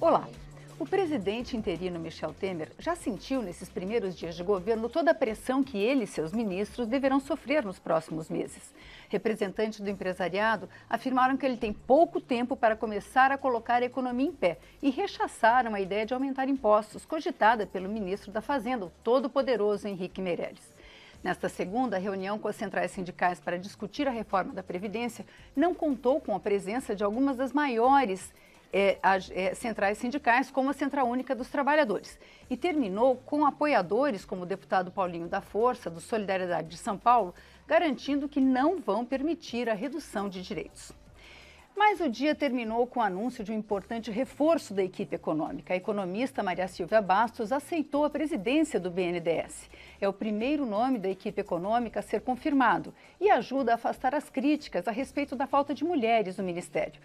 Olá! O presidente interino Michel Temer já sentiu nesses primeiros dias de governo toda a pressão que ele e seus ministros deverão sofrer nos próximos meses. Representantes do empresariado afirmaram que ele tem pouco tempo para começar a colocar a economia em pé e rechaçaram a ideia de aumentar impostos, cogitada pelo ministro da Fazenda, o todo-poderoso Henrique Meirelles. Nesta segunda, a reunião com as centrais sindicais para discutir a reforma da Previdência não contou com a presença de algumas das maiores centrais sindicais, como a Central Única dos Trabalhadores, e terminou com apoiadores como o deputado Paulinho da Força, do Solidariedade de São Paulo, garantindo que não vão permitir a redução de direitos. Mas o dia terminou com o anúncio de um importante reforço da equipe econômica. A economista Maria Silvia Bastos aceitou a presidência do BNDES. É o primeiro nome da equipe econômica a ser confirmado e ajuda a afastar as críticas a respeito da falta de mulheres no ministério.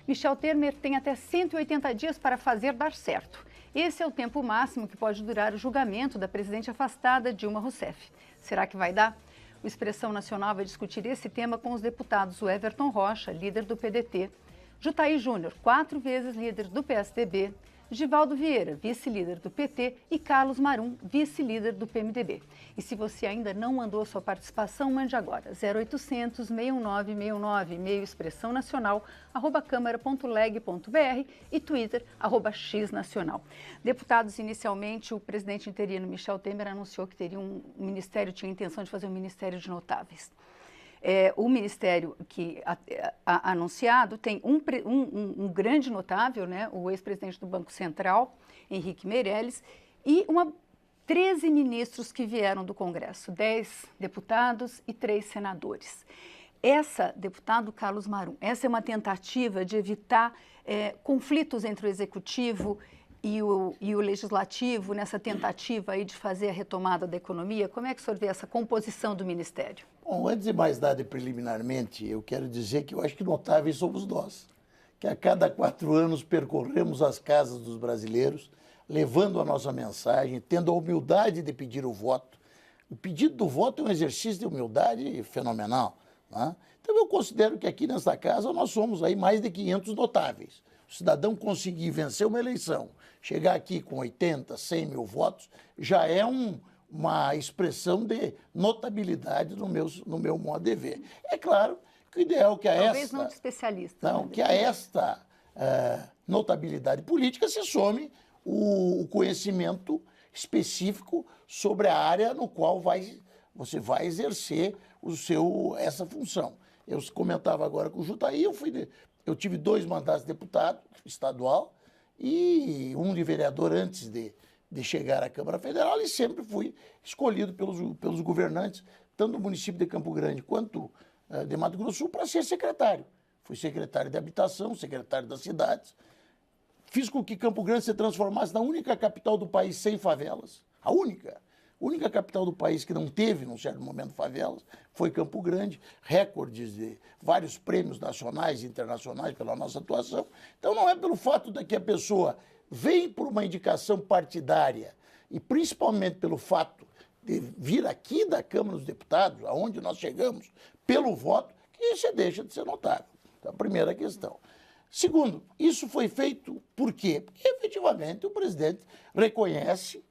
Michel Temer tem até 180 dias para fazer dar certo. Esse é o tempo máximo que pode durar o julgamento da presidente afastada Dilma Rousseff. Será que vai dar? O Expressão Nacional vai discutir esse tema com os deputados Everton Rocha, líder do PDT, Jutahy Júnior, 4 vezes líder do PSDB, Givaldo Vieira, vice-líder do PT e Carlos Marum, vice-líder do PMDB. E se você ainda não mandou sua participação, mande agora, 0800 6969, e-mail Expressão Nacional, @câmara.leg.br e Twitter, @xnacional. Deputados, inicialmente, o presidente interino Michel Temer anunciou que teria tinha a intenção de fazer um ministério de notáveis. O ministério que anunciado tem um grande notável, né, o ex-presidente do Banco Central, Henrique Meirelles, e 13 ministros que vieram do Congresso, 10 deputados e 3 senadores. Deputado Carlos Marum, essa é uma tentativa de evitar conflitos entre o Executivo e o Legislativo, nessa tentativa aí de fazer a retomada da economia. Como é que o senhor vê essa composição do Ministério? Bom, antes de mais nada, preliminarmente, eu quero dizer que eu acho que notáveis somos nós, que a cada 4 anos percorremos as casas dos brasileiros, levando a nossa mensagem, tendo a humildade de pedir o voto. O pedido do voto é um exercício de humildade fenomenal, né? Então eu considero que aqui nesta casa nós somos aí mais de 500 notáveis. O cidadão conseguir vencer uma eleição, chegar aqui com 80, 100 mil votos, já é uma expressão de notabilidade no meu modo de ver. É claro que o ideal é que Talvez não de especialista. Não, que a esta notabilidade política se some o conhecimento específico sobre a área no qual você vai exercer essa função. Eu comentava agora com o Jutahy, eu tive 2 mandatos de deputado estadual e um de vereador antes de chegar à Câmara Federal, e sempre fui escolhido pelos governantes, tanto do município de Campo Grande quanto de Mato Grosso do Sul, para ser secretário. Fui secretário de Habitação, secretário das Cidades. Fiz com que Campo Grande se transformasse na única capital do país sem favelas. A única capital do país que não teve, num certo momento, favelas, foi Campo Grande, recordes de vários prêmios nacionais e internacionais pela nossa atuação. Então não é pelo fato de que a pessoa vem por uma indicação partidária e principalmente pelo fato de vir aqui da Câmara dos Deputados, aonde nós chegamos, pelo voto, que isso deixa de ser notável. Então, a primeira questão. Segundo, isso foi feito por quê? Porque efetivamente o presidente reconhece,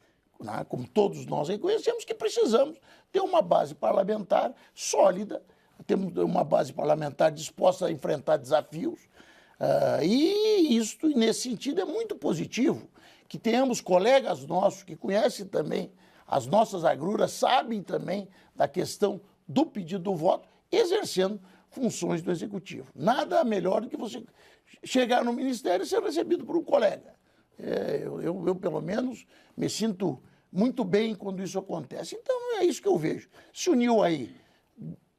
como todos nós reconhecemos, que precisamos ter uma base parlamentar sólida, temos uma base parlamentar disposta a enfrentar desafios, e isso, nesse sentido, é muito positivo, que tenhamos colegas nossos que conhecem também as nossas agruras, sabem também da questão do pedido do voto, exercendo funções do Executivo. Nada melhor do que você chegar no Ministério e ser recebido por um colega. Eu, pelo menos, me sinto muito bem quando isso acontece. Então, é isso que eu vejo. Se uniu aí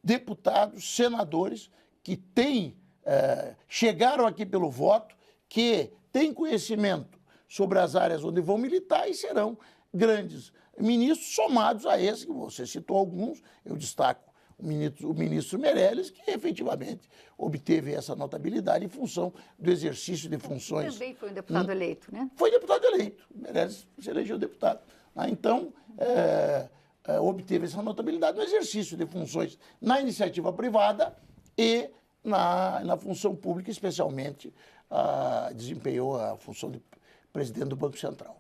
deputados, senadores que chegaram aqui pelo voto, que têm conhecimento sobre as áreas onde vão militar e serão grandes ministros, somados a esse, que você citou alguns, eu destaco o ministro Meirelles, que efetivamente obteve essa notabilidade em função do exercício de funções. Também foi um deputado eleito, né? Foi deputado eleito, Meirelles se elegeu deputado. Então, obteve essa notabilidade no exercício de funções na iniciativa privada e na função pública, especialmente desempenhou a função de presidente do Banco Central.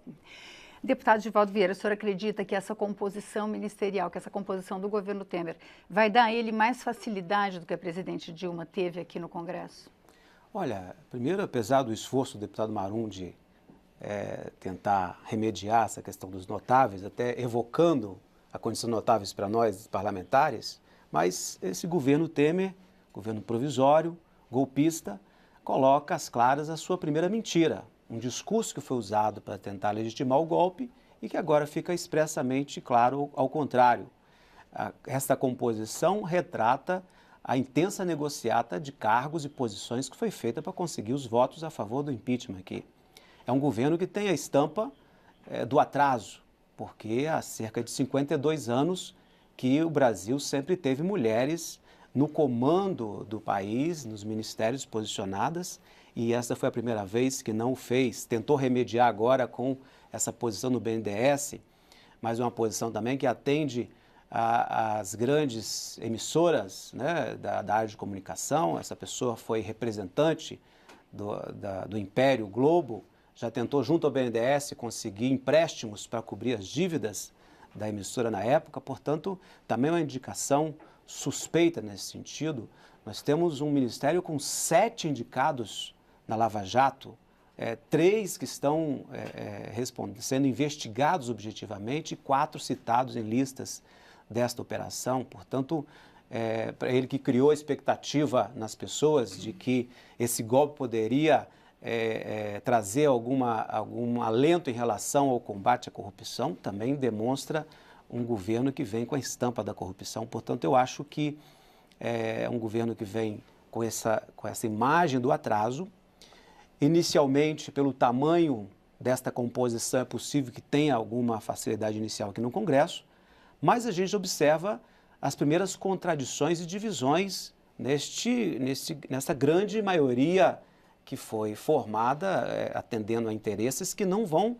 Deputado Givaldo Vieira, o senhor acredita que essa composição ministerial, que essa composição do governo Temer, vai dar a ele mais facilidade do que a presidente Dilma teve aqui no Congresso? Olha, primeiro, apesar do esforço do deputado Marum de tentar remediar essa questão dos notáveis, até evocando a condição de notáveis para nós, parlamentares, mas esse governo Temer, governo provisório, golpista, coloca às claras a sua primeira mentira. Um discurso que foi usado para tentar legitimar o golpe e que agora fica expressamente claro ao contrário. Esta composição retrata a intensa negociata de cargos e posições que foi feita para conseguir os votos a favor do impeachment aqui. É um governo que tem a estampa do atraso, porque há cerca de 52 anos que o Brasil sempre teve mulheres no comando do país, nos ministérios posicionadas, e essa foi a primeira vez que não o fez. Tentou remediar agora com essa posição no BNDES, mas uma posição também que atende às grandes emissoras, né, da área de comunicação. Essa pessoa foi representante do Império Globo, já tentou junto ao BNDES conseguir empréstimos para cobrir as dívidas da emissora na época, portanto, também é uma indicação suspeita nesse sentido. Nós temos um ministério com 7 indicados na Lava Jato, 3 que estão sendo investigados objetivamente e 4 citados em listas desta operação. Portanto, para ele que criou a expectativa nas pessoas de que esse golpe poderia trazer algum alento em relação ao combate à corrupção, também demonstra um governo que vem com a estampa da corrupção. Portanto, eu acho que é um governo que vem com essa imagem do atraso. Inicialmente, pelo tamanho desta composição, é possível que tenha alguma facilidade inicial aqui no Congresso, mas a gente observa as primeiras contradições e divisões nessa grande maioria que foi formada atendendo a interesses que não vão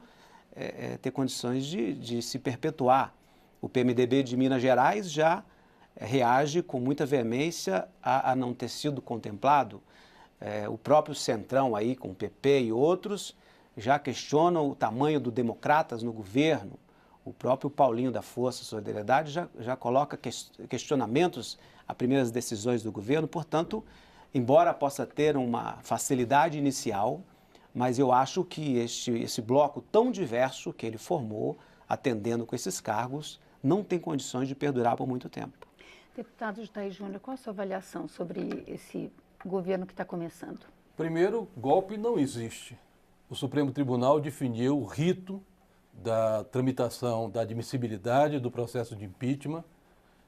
ter condições de se perpetuar. O PMDB de Minas Gerais já reage com muita veemência a não ter sido contemplado. O próprio Centrão aí, com o PP e outros, já questionam o tamanho do Democratas no governo. O próprio Paulinho da Força e Solidariedade já coloca questionamentos a primeiras decisões do governo. Portanto, embora possa ter uma facilidade inicial, mas eu acho que esse bloco tão diverso que ele formou, atendendo com esses cargos, não tem condições de perdurar por muito tempo. Deputado Jutahy Júnior, qual a sua avaliação sobre esse governo que está começando? Primeiro, golpe não existe. O Supremo Tribunal definiu o rito da tramitação da admissibilidade do processo de impeachment.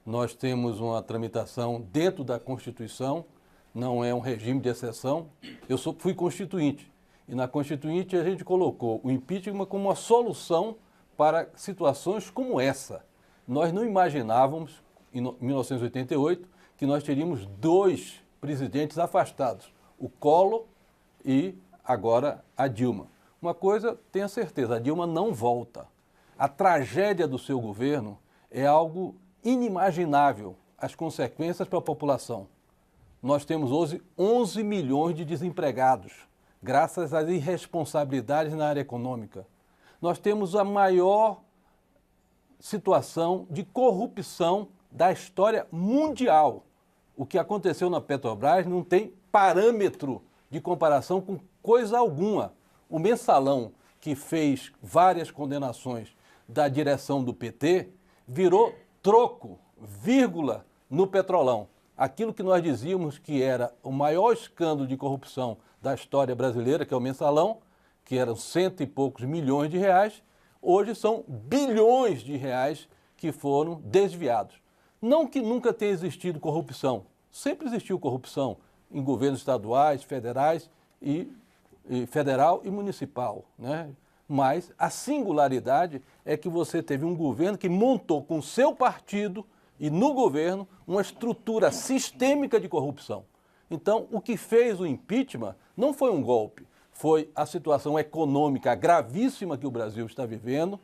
Nós temos uma tramitação dentro da Constituição, não é um regime de exceção. Eu fui constituinte e na Constituinte a gente colocou o impeachment como uma solução para situações como essa. Nós não imaginávamos, em 1988, que nós teríamos 2 presidentes afastados, o Collor e agora a Dilma. Uma coisa, tenha certeza, a Dilma não volta. A tragédia do seu governo é algo inimaginável, as consequências para a população. Nós temos hoje 11 milhões de desempregados, graças às irresponsabilidades na área econômica. Nós temos a maior situação de corrupção da história mundial. O que aconteceu na Petrobras não tem parâmetro de comparação com coisa alguma. O Mensalão, que fez várias condenações da direção do PT, virou troco, vírgula, no Petrolão. Aquilo que nós dizíamos que era o maior escândalo de corrupção da história brasileira, que é o Mensalão, que eram 100 e poucos milhões de reais, hoje são bilhões de reais que foram desviados. Não que nunca tenha existido corrupção, sempre existiu corrupção em governos estaduais, federais federal e municipal, né? Mas a singularidade é que você teve um governo que montou com seu partido e no governo uma estrutura sistêmica de corrupção. Então, o que fez o impeachment não foi um golpe, foi a situação econômica gravíssima que o Brasil está vivendo,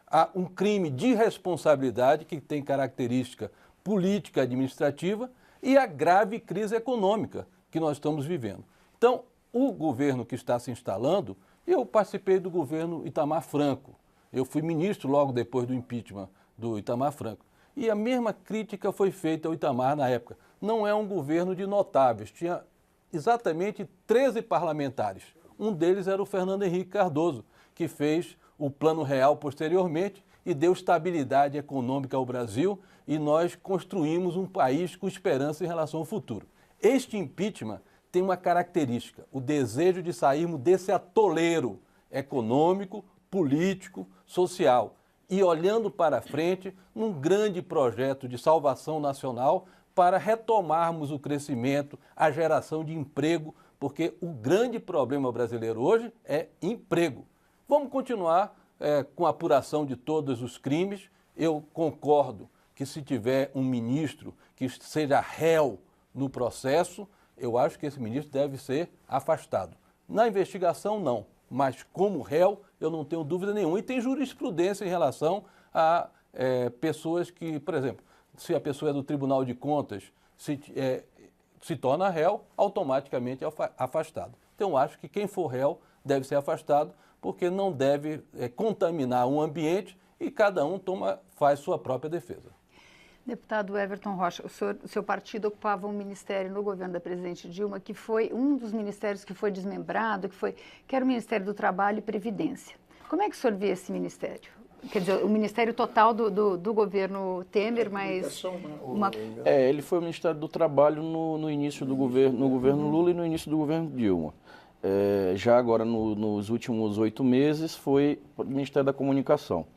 há um crime de responsabilidade que tem característica política administrativa e a grave crise econômica que nós estamos vivendo. Então, o governo que está se instalando, Eu participei do governo Itamar Franco. Eu fui ministro logo depois do impeachment do Itamar Franco. E a mesma crítica foi feita ao Itamar na época. Não é um governo de notáveis. Tinha exatamente 13 parlamentares. Um deles era o Fernando Henrique Cardoso, que fez o Plano Real posteriormente e deu estabilidade econômica ao Brasil, e nós construímos um país com esperança em relação ao futuro. Este impeachment tem uma característica, o desejo de sairmos desse atoleiro econômico, político, social, e olhando para frente num grande projeto de salvação nacional para retomarmos o crescimento, a geração de emprego, porque o grande problema brasileiro hoje é emprego. Vamos continuar com a apuração de todos os crimes. Eu concordo que se tiver um ministro que seja réu no processo, eu acho que esse ministro deve ser afastado. Na investigação, não, mas como réu, eu não tenho dúvida nenhuma. E tem jurisprudência em relação a pessoas que, por exemplo, se a pessoa é do Tribunal de Contas, se torna réu, automaticamente é afastado. Então, acho que quem for réu deve ser afastado, porque não deve contaminar o ambiente e cada um faz sua própria defesa. Deputado Everton Rocha, o seu partido ocupava um ministério no governo da presidente Dilma, que foi um dos ministérios que foi desmembrado, que era o Ministério do Trabalho e Previdência. Como é que o senhor vê esse ministério? Quer dizer, o ministério total do governo Temer, mas... Ele foi o Ministério do Trabalho no início do governo, no governo Lula e no início do governo Dilma. Já agora, nos últimos 8 meses, foi o Ministério da Comunicação.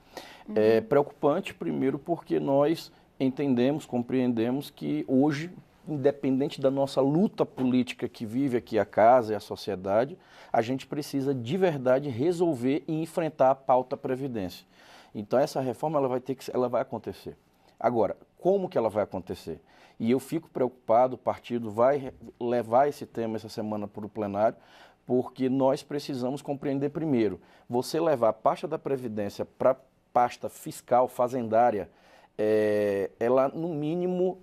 É preocupante, primeiro, porque nós entendemos, compreendemos que hoje, independente da nossa luta política que vive aqui a casa e a sociedade, a gente precisa de verdade resolver e enfrentar a pauta Previdência. Então essa reforma ela vai acontecer. Agora, como que ela vai acontecer? E eu fico preocupado, o partido vai levar esse tema essa semana para o plenário, porque nós precisamos compreender primeiro, você levar a pasta da Previdência para a pasta fiscal, fazendária, ela no mínimo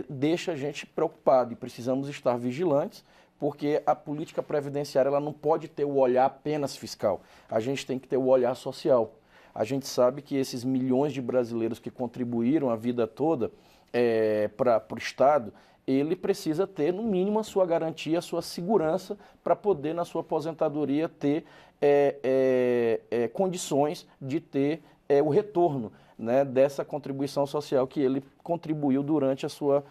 deixa a gente preocupado e precisamos estar vigilantes, porque a política previdenciária ela não pode ter o olhar apenas fiscal, a gente tem que ter o olhar social. A gente sabe que esses milhões de brasileiros que contribuíram a vida toda para o Estado, ele precisa ter, no mínimo, a sua garantia, a sua segurança para poder, na sua aposentadoria, ter condições de ter o retorno, né, dessa contribuição social que ele contribuiu durante a sua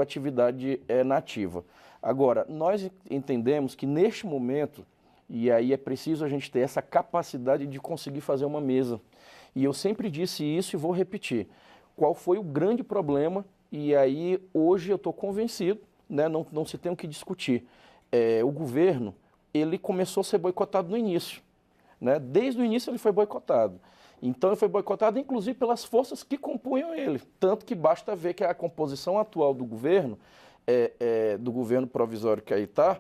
atividade nativa. Agora, nós entendemos que, neste momento, e aí é preciso a gente ter essa capacidade de conseguir fazer uma mesa. E eu sempre disse isso e vou repetir. Qual foi o grande problema? E aí hoje eu estou convencido, né, não se tem o que discutir. O governo, ele começou a ser boicotado no início. Né? Desde o início ele foi boicotado. Então ele foi boicotado inclusive pelas forças que compunham ele. Tanto que basta ver que a composição atual do governo provisório que aí está,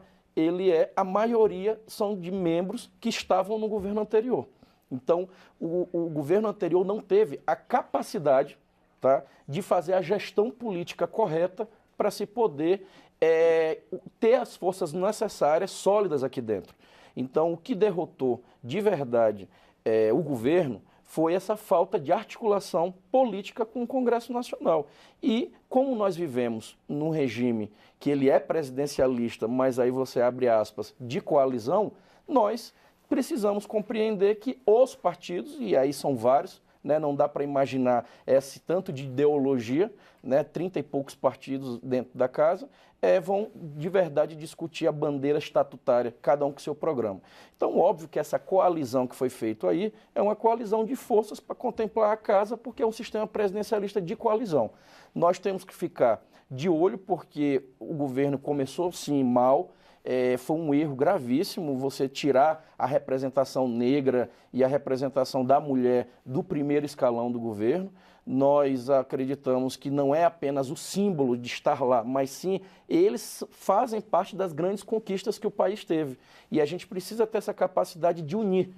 a maioria são de membros que estavam no governo anterior. Então, o governo anterior não teve a capacidade, tá, de fazer a gestão política correta para se poder ter as forças necessárias, sólidas aqui dentro. Então, o que derrotou de verdade o governo foi essa falta de articulação política com o Congresso Nacional. E como nós vivemos num regime que ele é presidencialista, mas aí você abre aspas, de coalizão, nós precisamos compreender que os partidos, e aí são vários, né, não dá para imaginar esse tanto de ideologia, né, 30 e poucos partidos dentro da casa, vão de verdade discutir a bandeira estatutária, cada um com seu programa. Então, óbvio que essa coalizão que foi feita aí é uma coalizão de forças para contemplar a casa, porque é um sistema presidencialista de coalizão. Nós temos que ficar de olho, porque o governo começou sim mal, foi um erro gravíssimo você tirar a representação negra e a representação da mulher do primeiro escalão do governo. Nós acreditamos que não é apenas o símbolo de estar lá, mas sim eles fazem parte das grandes conquistas que o país teve. E a gente precisa ter essa capacidade de unir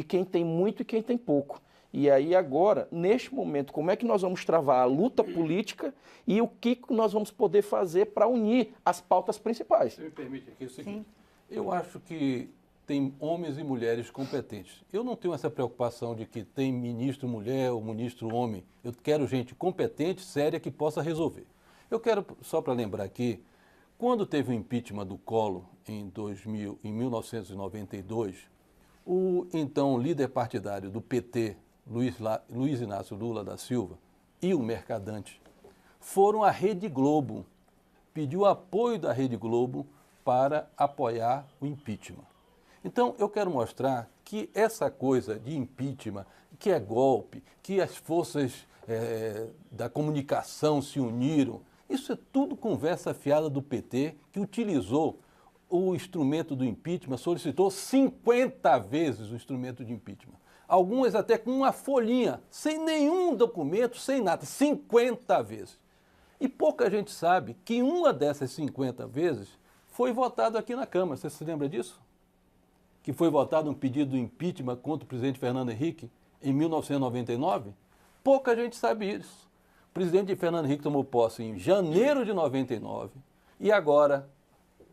quem tem muito e quem tem pouco. E aí agora, neste momento, como é que nós vamos travar a luta política e o que nós vamos poder fazer para unir as pautas principais? Você me permite aqui o seguinte, eu acho que tem homens e mulheres competentes. Eu não tenho essa preocupação de que tem ministro mulher ou ministro homem. Eu quero gente competente, séria, que possa resolver. Eu quero, só para lembrar aqui, quando teve o impeachment do Collor em 1992, o então líder partidário do PT, Luiz Inácio Lula da Silva, e o Mercadante foram à Rede Globo, pediu apoio da Rede Globo para apoiar o impeachment. Então, eu quero mostrar que essa coisa de impeachment, que é golpe, que as forças da comunicação se uniram, isso é tudo conversa fiada do PT, que utilizou o instrumento do impeachment, solicitou 50 vezes o instrumento de impeachment. Algumas até com uma folhinha, sem nenhum documento, sem nada, 50 vezes. E pouca gente sabe que uma dessas 50 vezes foi votado aqui na Câmara. Você se lembra disso? Que foi votado um pedido de impeachment contra o presidente Fernando Henrique em 1999? Pouca gente sabe isso. O presidente Fernando Henrique tomou posse em janeiro de 99 e agora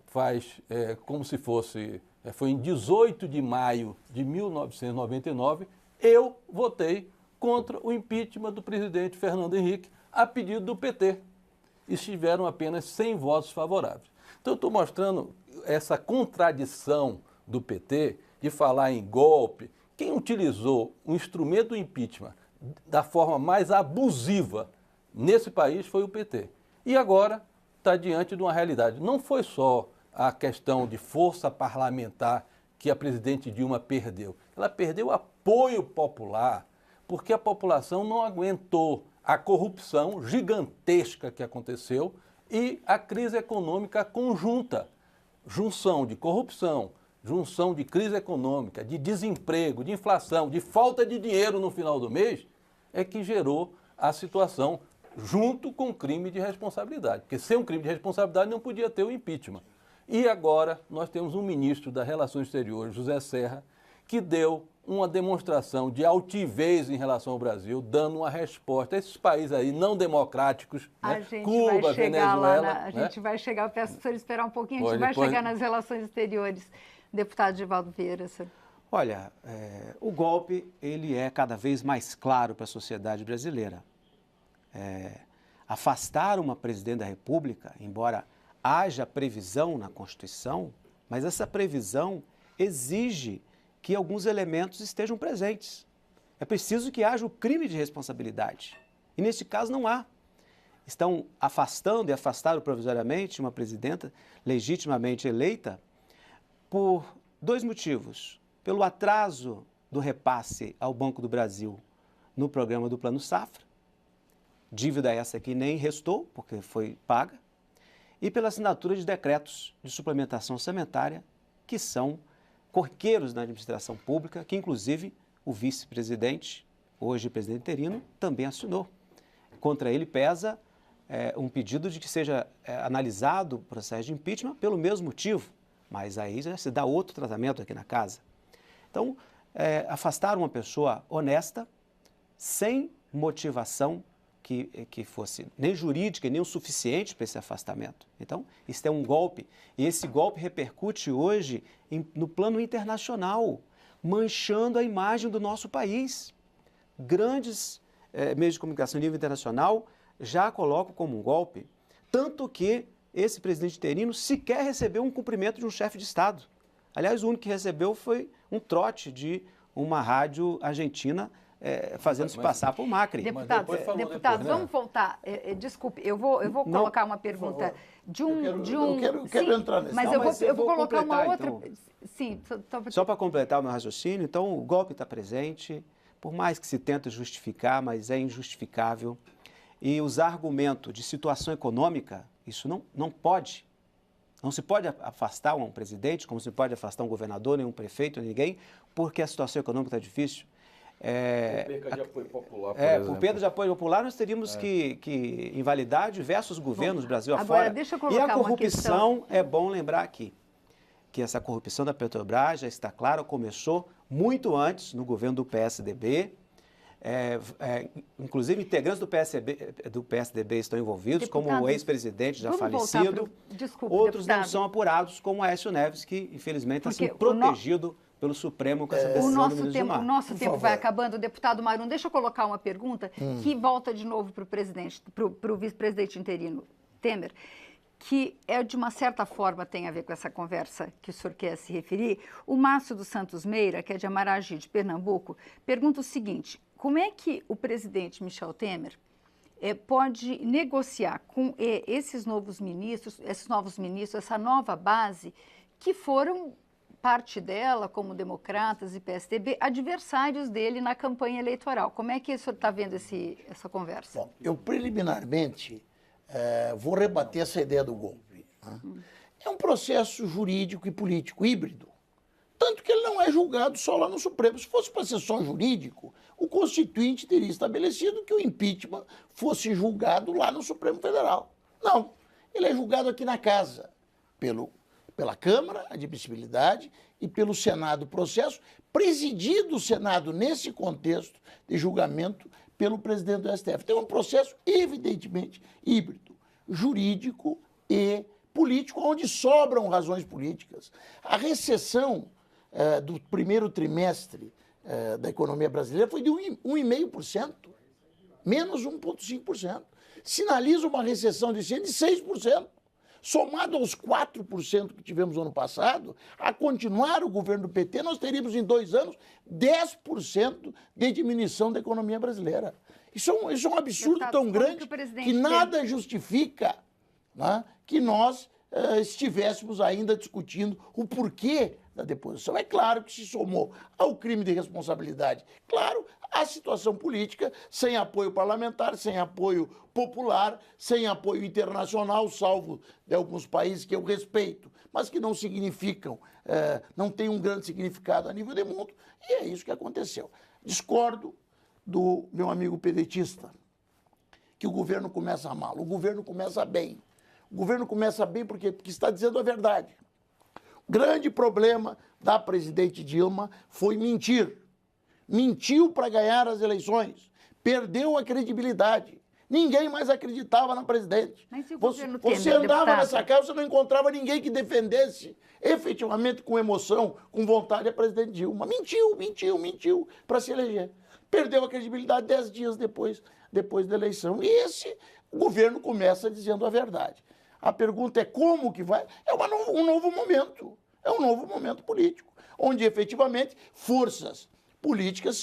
faz como se fosse, foi em 18 de maio de 1999, eu votei contra o impeachment do presidente Fernando Henrique a pedido do PT. E tiveram apenas 100 votos favoráveis. Então, eu estou mostrando essa contradição do PT de falar em golpe. Quem utilizou o instrumento do impeachment da forma mais abusiva nesse país foi o PT. E agora está diante de uma realidade. Não foi só a questão de força parlamentar que a presidente Dilma perdeu. Ela perdeu apoio popular, porque a população não aguentou a corrupção gigantesca que aconteceu e a crise econômica conjunta. Junção de corrupção, junção de crise econômica, de desemprego, de inflação, de falta de dinheiro no final do mês, é que gerou a situação junto com o crime de responsabilidade. Porque sem um crime de responsabilidade não podia ter o impeachment. E agora nós temos um ministro das Relações Exteriores, José Serra, que deu uma demonstração de altivez em relação ao Brasil, dando uma resposta a esses países aí não democráticos, né? Cuba, Venezuela. A gente vai chegar, eu peço para o senhor esperar um pouquinho, a gente vai chegar nas relações exteriores. Deputado Divaldo Vieira, senhor. Olha, o golpe ele é cada vez mais claro para a sociedade brasileira. Afastar uma presidente da República, embora haja previsão na Constituição, mas essa previsão exige que alguns elementos estejam presentes. É preciso que haja o crime de responsabilidade. E neste caso não há. Estão afastando e afastaram provisoriamente uma presidenta legitimamente eleita por dois motivos. Pelo atraso do repasse ao Banco do Brasil no programa do Plano Safra, dívida essa que nem restou, porque foi paga, e pela assinatura de decretos de suplementação orçamentária, que são corriqueiros na administração pública, que inclusive o vice-presidente, hoje presidente interino, também assinou. Contra ele pesa um pedido de que seja analisado o processo de impeachment pelo mesmo motivo, mas aí já se dá outro tratamento aqui na casa. Então, afastar uma pessoa honesta, sem motivação que fosse nem jurídica, nem o suficiente para esse afastamento. Então, isso é um golpe. E esse golpe repercute hoje no plano internacional, manchando a imagem do nosso país. Grandes meios de comunicação a nível internacional já colocam como um golpe, tanto que esse presidente interino sequer recebeu um cumprimento de um chefe de Estado. Aliás, o único que recebeu foi um trote de uma rádio argentina fazendo-se passar por Macri. Deputado, vamos voltar. Desculpe, eu vou colocar uma pergunta Eu quero entrar nesse. Mas eu vou colocar uma outra. Então. Sim, só para completar o meu raciocínio, então o golpe está presente, por mais que se tente justificar, mas é injustificável. E usar argumento de situação econômica, isso não pode. Não se pode afastar um presidente, como se pode afastar um governador, nem um prefeito, ninguém, porque a situação econômica está difícil. Por perda de apoio popular, por exemplo. Por perda de apoio popular, nós teríamos que invalidar diversos governos do Brasil agora, afora. deixa eu colocar e a corrupção, uma é bom lembrar aqui, que essa corrupção da Petrobras já está clara, começou muito antes, no governo do PSDB, inclusive integrantes do PSDB estão envolvidos, como o ex-presidente já vamos falecido. Desculpe, outros deputado. não são apurados, como o Aécio Neves, que infelizmente está Porque sendo protegido pelo Supremo com essa decisão do ministro Gilmar. O nosso tempo favor. vai acabando. Deputado Marum, deixa eu colocar uma pergunta que volta de novo para o presidente, para o vice-presidente interino Temer, que de uma certa forma tem a ver com essa conversa que o senhor quer se referir. O Márcio dos Santos Meira, que é de Amaragi, de Pernambuco, pergunta o seguinte: como é que o presidente Michel Temer pode negociar com esses novos ministros, essa nova base, que foram parte dela, como democratas e PSDB, adversários dele na campanha eleitoral? Como é que o senhor está vendo essa conversa? Bom, eu preliminarmente vou rebater essa ideia do golpe. Né? É um processo jurídico e político híbrido. Tanto que ele não é julgado só lá no Supremo. Se fosse para ser só jurídico, o Constituinte teria estabelecido que o impeachment fosse julgado lá no Supremo Federal. Não, ele é julgado aqui na Casa, pela Câmara, a admissibilidade, e pelo Senado, o processo, presidido o Senado nesse contexto de julgamento pelo presidente do STF. Então é um processo evidentemente híbrido, jurídico e político, onde sobram razões políticas. A recessão do primeiro trimestre da economia brasileira foi de 1,5%, menos 1,5%. Sinaliza uma recessão desse ano de 6%. Somado aos 4% que tivemos no ano passado, a continuar o governo do PT, nós teríamos em 2 anos 10% de diminuição da economia brasileira. Isso é um absurdo tão grande que nada justifica, né, que nós estivéssemos ainda discutindo o porquê da deposição. É claro que se somou ao crime de responsabilidade, claro, a situação política, sem apoio parlamentar, sem apoio popular, sem apoio internacional, salvo de alguns países que eu respeito, mas que não significam, não têm um grande significado a nível de mundo, e é isso que aconteceu. Discordo do meu amigo pedetista, que o governo começa mal. O governo começa bem. O governo começa bem porque está dizendo a verdade. O grande problema da presidente Dilma foi mentir. Mentiu para ganhar as eleições. Perdeu a credibilidade. Ninguém mais acreditava na presidente. Mas e o governo Temer, você andava deputado? nessa casa, você não encontrava ninguém que defendesse efetivamente, com emoção, com vontade, a presidente Dilma. Mentiu para se eleger. Perdeu a credibilidade 10 dias depois da eleição. E o governo começa dizendo a verdade. A pergunta é como que vai? É um novo momento. É um novo momento político, onde efetivamente forças políticas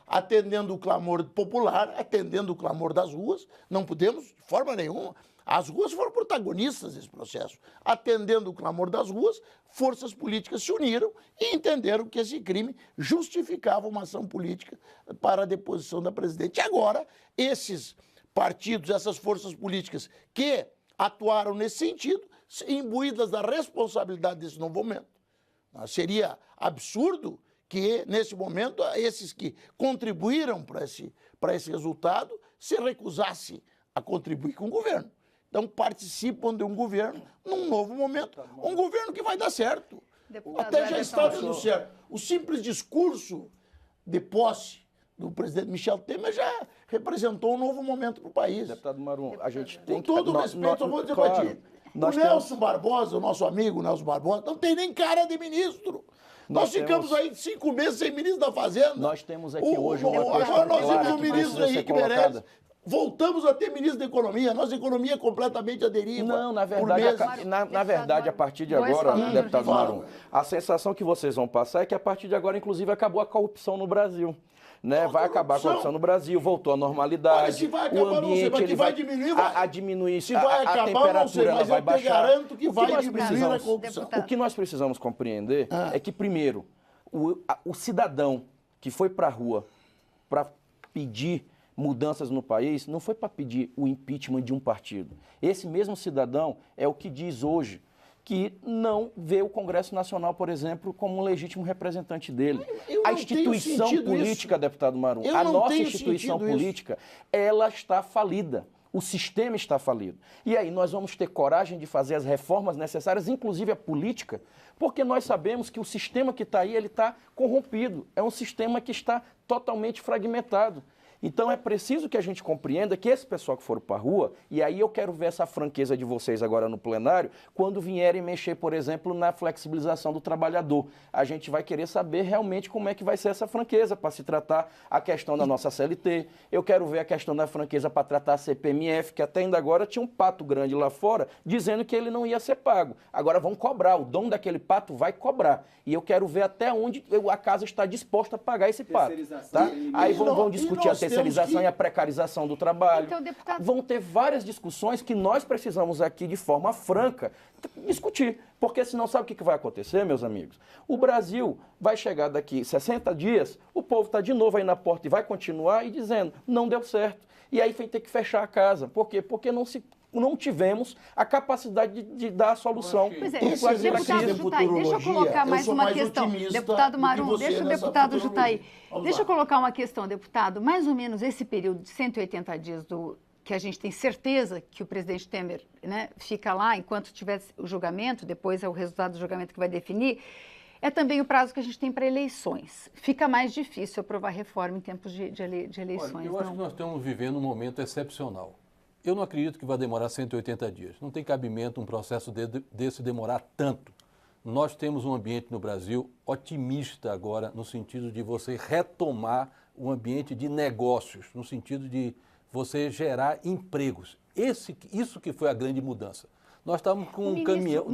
atendendo o clamor popular, atendendo o clamor das ruas, não podemos, de forma nenhuma, as ruas foram protagonistas desse processo. Atendendo o clamor das ruas, forças políticas se uniram e entenderam que esse crime justificava uma ação política para a deposição da presidente. E agora, esses partidos, essas forças políticas que atuaram nesse sentido, imbuídas da responsabilidade desse novo momento. Seria absurdo que, nesse momento, esses que contribuíram para esse resultado se recusassem a contribuir com o governo. Então, participam de um governo num novo momento, um governo que vai dar certo. Até já está dando certo. O simples discurso de posse do presidente Michel Temer já representou um novo momento para o país. Deputado Marum, a gente tem Com todo o respeito, eu vou dizer para ti. O Nelson Barbosa, o nosso amigo Nelson Barbosa, não tem nem cara de ministro. Nós ficamos aí 5 meses sem ministro da Fazenda. Nós temos aqui hoje uma questão agora nós clara temos o que ministro precisa ser Henrique Meirelles. colocada. Voltamos a ter ministro da Economia. Nossa economia é completamente à deriva. Não, na por verdade, meses. na verdade, a partir de Dois agora, falando, deputado gente. Marum, a sensação que vocês vão passar é que a partir de agora, inclusive, acabou a corrupção no Brasil. Né? Vai acabar a corrupção no Brasil, voltou à normalidade. Olha, se vai acabar, o ambiente não sei, ele vai diminuir, a diminuir, se vai a acabar, temperatura não sei, ela mas vai eu te baixar. garanto que O vai nós diminuir precisamos- a corrupção. O que nós precisamos compreender é que, primeiro, o cidadão que foi para a rua para pedir mudanças no país, não foi para pedir o impeachment de um partido. Esse mesmo cidadão é o que diz hoje que não vê o Congresso Nacional, por exemplo, como um legítimo representante dele. Eu A não instituição tenho sentido política, isso. deputado Marum, Eu a não nossa tenho instituição sentido isso. política, ela está falida. O sistema está falido. E aí nós vamos ter coragem de fazer as reformas necessárias, inclusive a política, porque nós sabemos que o sistema que está aí, ele está corrompido. É um sistema que está totalmente fragmentado. Então é preciso que a gente compreenda que esse pessoal que for para a rua, e aí eu quero ver essa franqueza de vocês agora no plenário, quando vierem mexer, por exemplo, na flexibilização do trabalhador. A gente vai querer saber realmente como é que vai ser essa franqueza para se tratar a questão da nossa CLT. Eu quero ver a questão da franqueza para tratar a CPMF, que até ainda agora tinha um pato grande lá fora, dizendo que ele não ia ser pago. Agora vão cobrar, o dono daquele pato vai cobrar. E eu quero ver até onde a casa está disposta a pagar esse pato. Tá? Aí vão discutir a terceirização e a precarização do trabalho. Então, deputado... Vão ter várias discussões que nós precisamos aqui, de forma franca, discutir. Porque senão, sabe o que vai acontecer, meus amigos? O Brasil vai chegar daqui 60 dias, o povo está de novo aí na porta e vai continuar e dizendo, não deu certo. E aí vai ter que fechar a casa. Por quê? Porque não tivemos a capacidade de dar a solução. Pois é, deputado Jutaí, deixa eu colocar mais uma questão. Deputado Marum, deixa o deputado Jutaí. Deixa eu colocar uma questão, deputado. Mais ou menos esse período de 180 dias que a gente tem certeza que o presidente Temer, né, fica lá enquanto tiver o julgamento, depois é o resultado do julgamento que vai definir, é também o prazo que a gente tem para eleições. Fica mais difícil aprovar reforma em tempos de eleições. Olha, eu acho que nós estamos vivendo um momento excepcional. Eu não acredito que vai demorar 180 dias. Não tem cabimento um processo desse demorar tanto. Nós temos um ambiente no Brasil otimista agora, no sentido de você retomar o ambiente de negócios, no sentido de você gerar empregos. Isso que foi a grande mudança. Nós estávamos com um caminhão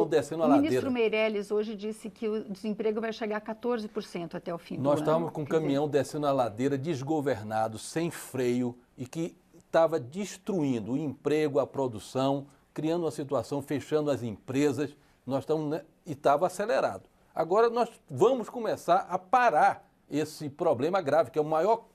descendo a ladeira. O ministro Meirelles hoje disse que o desemprego vai chegar a 14% até o fim do ano. Nós estávamos com um caminhão descendo a ladeira, desgovernado, sem freio, e que estava destruindo o emprego, a produção, criando uma situação, fechando as empresas. Nós estamos, né, e estava acelerado. Agora nós vamos começar a parar esse problema grave, que é o maior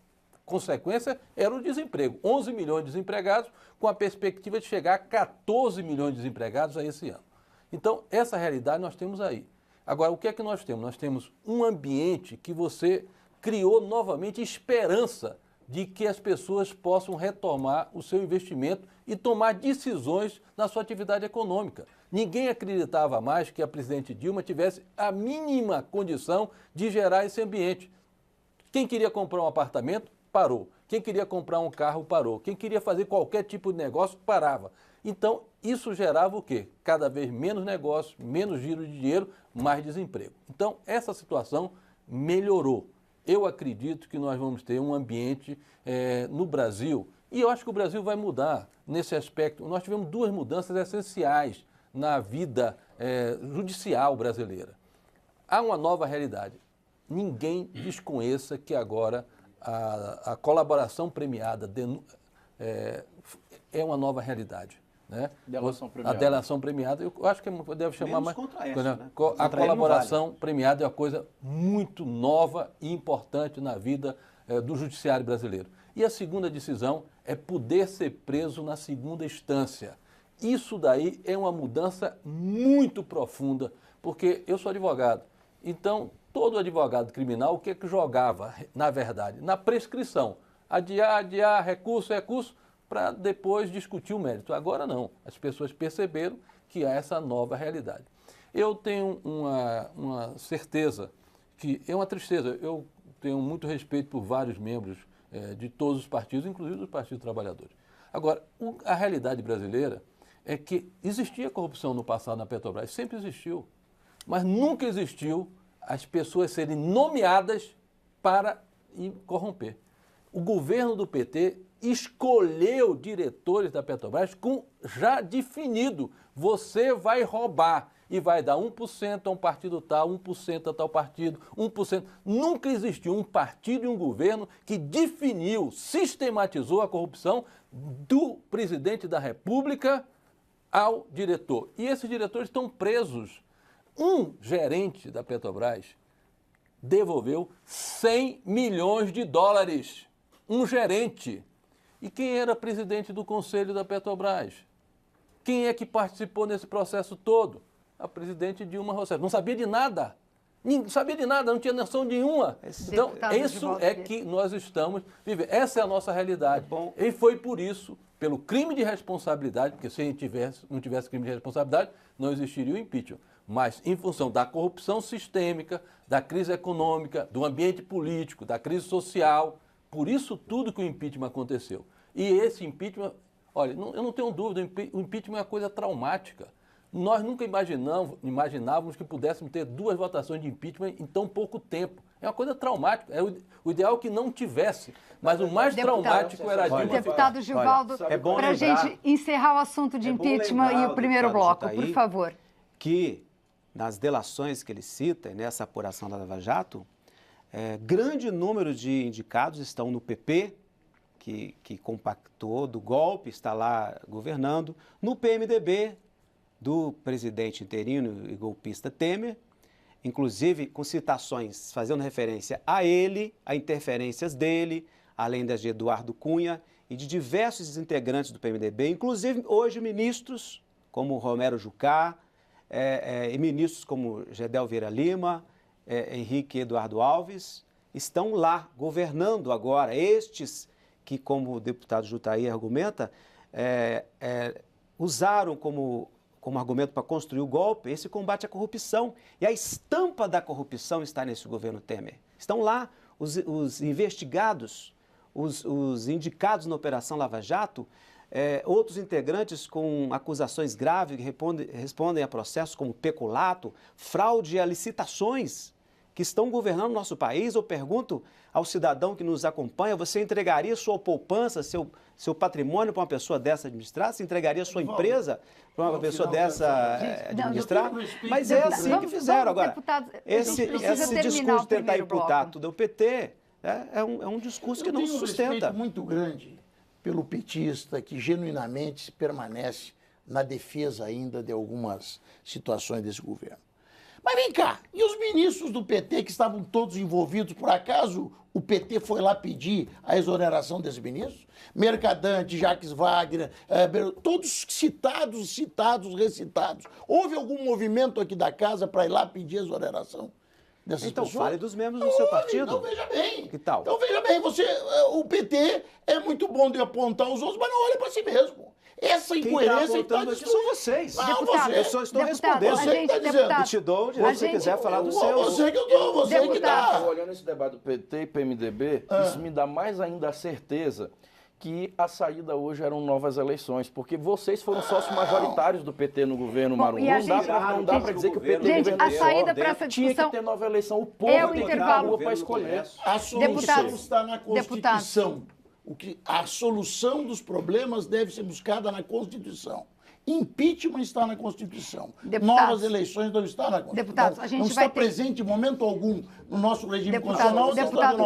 consequência era o desemprego. 11 milhões de desempregados, com a perspectiva de chegar a 14 milhões de desempregados a esse ano. Então, essa realidade nós temos aí. Agora, o que é que nós temos? Nós temos um ambiente que você criou novamente esperança de que as pessoas possam retomar o seu investimento e tomar decisões na sua atividade econômica. Ninguém acreditava mais que a presidente Dilma tivesse a mínima condição de gerar esse ambiente. Quem queria comprar um apartamento, parou. Quem queria comprar um carro, parou. Quem queria fazer qualquer tipo de negócio, parava. Então, isso gerava o quê? Cada vez menos negócio, menos giro de dinheiro, mais desemprego. Então, essa situação melhorou. Eu acredito que nós vamos ter um ambiente no Brasil, e eu acho que o Brasil vai mudar nesse aspecto. Nós tivemos duas mudanças essenciais na vida judicial brasileira. Há uma nova realidade. Ninguém desconheça que agora a colaboração premiada é uma nova realidade. Né? Delação premiada. A delação premiada, eu acho que deve chamar mais. Né? A colaboração premiada é uma coisa muito nova e importante na vida do judiciário brasileiro. E a segunda decisão é poder ser preso na segunda instância. Isso daí é uma mudança muito profunda, porque eu sou advogado. Então, todo advogado criminal, o que é que jogava, na verdade? Na prescrição. Adiar, recurso, para depois discutir o mérito. Agora não. As pessoas perceberam que há essa nova realidade. Eu tenho uma certeza que é uma tristeza. Eu tenho muito respeito por vários membros de todos os partidos, inclusive dos partidos trabalhadores. Agora, a realidade brasileira é que existia corrupção no passado na Petrobras, sempre existiu, mas nunca existiu as pessoas serem nomeadas para corromper. O governo do PT escolheu diretores da Petrobras com já definido, você vai roubar e vai dar 1% a um partido tal, 1% a tal partido, 1%. Nunca existiu um partido e um governo que definiu, sistematizou a corrupção do presidente da República ao diretor. E esses diretores estão presos. Um gerente da Petrobras devolveu 100 milhões de dólares. Um gerente. E quem era presidente do conselho da Petrobras? Quem é que participou nesse processo todo? A presidente Dilma Rousseff. Não sabia de nada. Não sabia de nada, não tinha noção nenhuma. Então, isso é que nós estamos vivendo. Essa é a nossa realidade. E foi por isso, pelo crime de responsabilidade, porque se a gente não tivesse crime de responsabilidade, não existiria o impeachment. Mas em função da corrupção sistêmica, da crise econômica, do ambiente político, da crise social, por isso tudo que o impeachment aconteceu. E esse impeachment, olha, eu não tenho dúvida, o impeachment é uma coisa traumática. Nós nunca imaginávamos que pudéssemos ter 2 votações de impeachment em tão pouco tempo. É uma coisa traumática. O ideal é que não tivesse, mas o mais traumático era Dilma. Deputado Gilvaldo, para a gente encerrar o assunto de impeachment e o primeiro bloco, por favor. Que nas delações que ele cita, nessa apuração da Lava Jato, grande número de indicados estão no PP, que compactou do golpe, está lá governando, no PMDB, do presidente interino e golpista Temer, inclusive com citações fazendo referência a ele, a interferências dele, além das de Eduardo Cunha e de diversos integrantes do PMDB, inclusive hoje ministros como Romero Jucá, e ministros como Gedel Vieira Lima, Henrique Eduardo Alves, estão lá governando agora. Estes que, como o deputado Jutaí argumenta, usaram como argumento para construir o golpe, esse combate à corrupção. E a estampa da corrupção está nesse governo Temer. Estão lá os investigados, os indicados na Operação Lava Jato, outros integrantes com acusações graves que respondem a processos como peculato, fraude a licitações, que estão governando o nosso país. Eu pergunto ao cidadão que nos acompanha, você entregaria sua poupança, seu patrimônio para uma pessoa dessa administrar? Você entregaria sua empresa para uma pessoa dessa administrar? Mas é assim que fizeram. Agora, esse discurso de tentar imputar tudo ao PT é um discurso que não se sustenta. Eu tenho um respeito muito grande pelo petista que genuinamente permanece na defesa ainda de algumas situações desse governo. Mas vem cá, e os ministros do PT que estavam todos envolvidos, por acaso o PT foi lá pedir a exoneração desses ministros? Mercadante, Jacques Wagner, todos citados, recitados. Houve algum movimento aqui da casa para ir lá pedir a exoneração dessas pessoas? Então fale dos membros do seu partido. Então veja bem. Que tal? Então veja bem, o PT é muito bom de apontar os outros, mas não olha para si mesmo. Essa incoerência está aqui são vocês. Deputado, eu só estou respondendo. Você que está dizendo. E te dou o direito, se você quiser falar do seu. Você que eu dou, você que dá. Olhando esse debate do PT e PMDB, isso me dá mais ainda a certeza que a saída hoje eram novas eleições, porque vocês foram sócios majoritários do PT no governo Marum. Não dá para dizer que o PT gente, a saída para essa discussão tinha que ter nova eleição. O povo tem que ir à rua para escolher. A solução está na Constituição. A solução dos problemas deve ser buscada na Constituição. Impeachment está na Constituição. Novas eleições não estão na Constituição. Deputados, a gente não está presente em momento algum no nosso regime constitucional.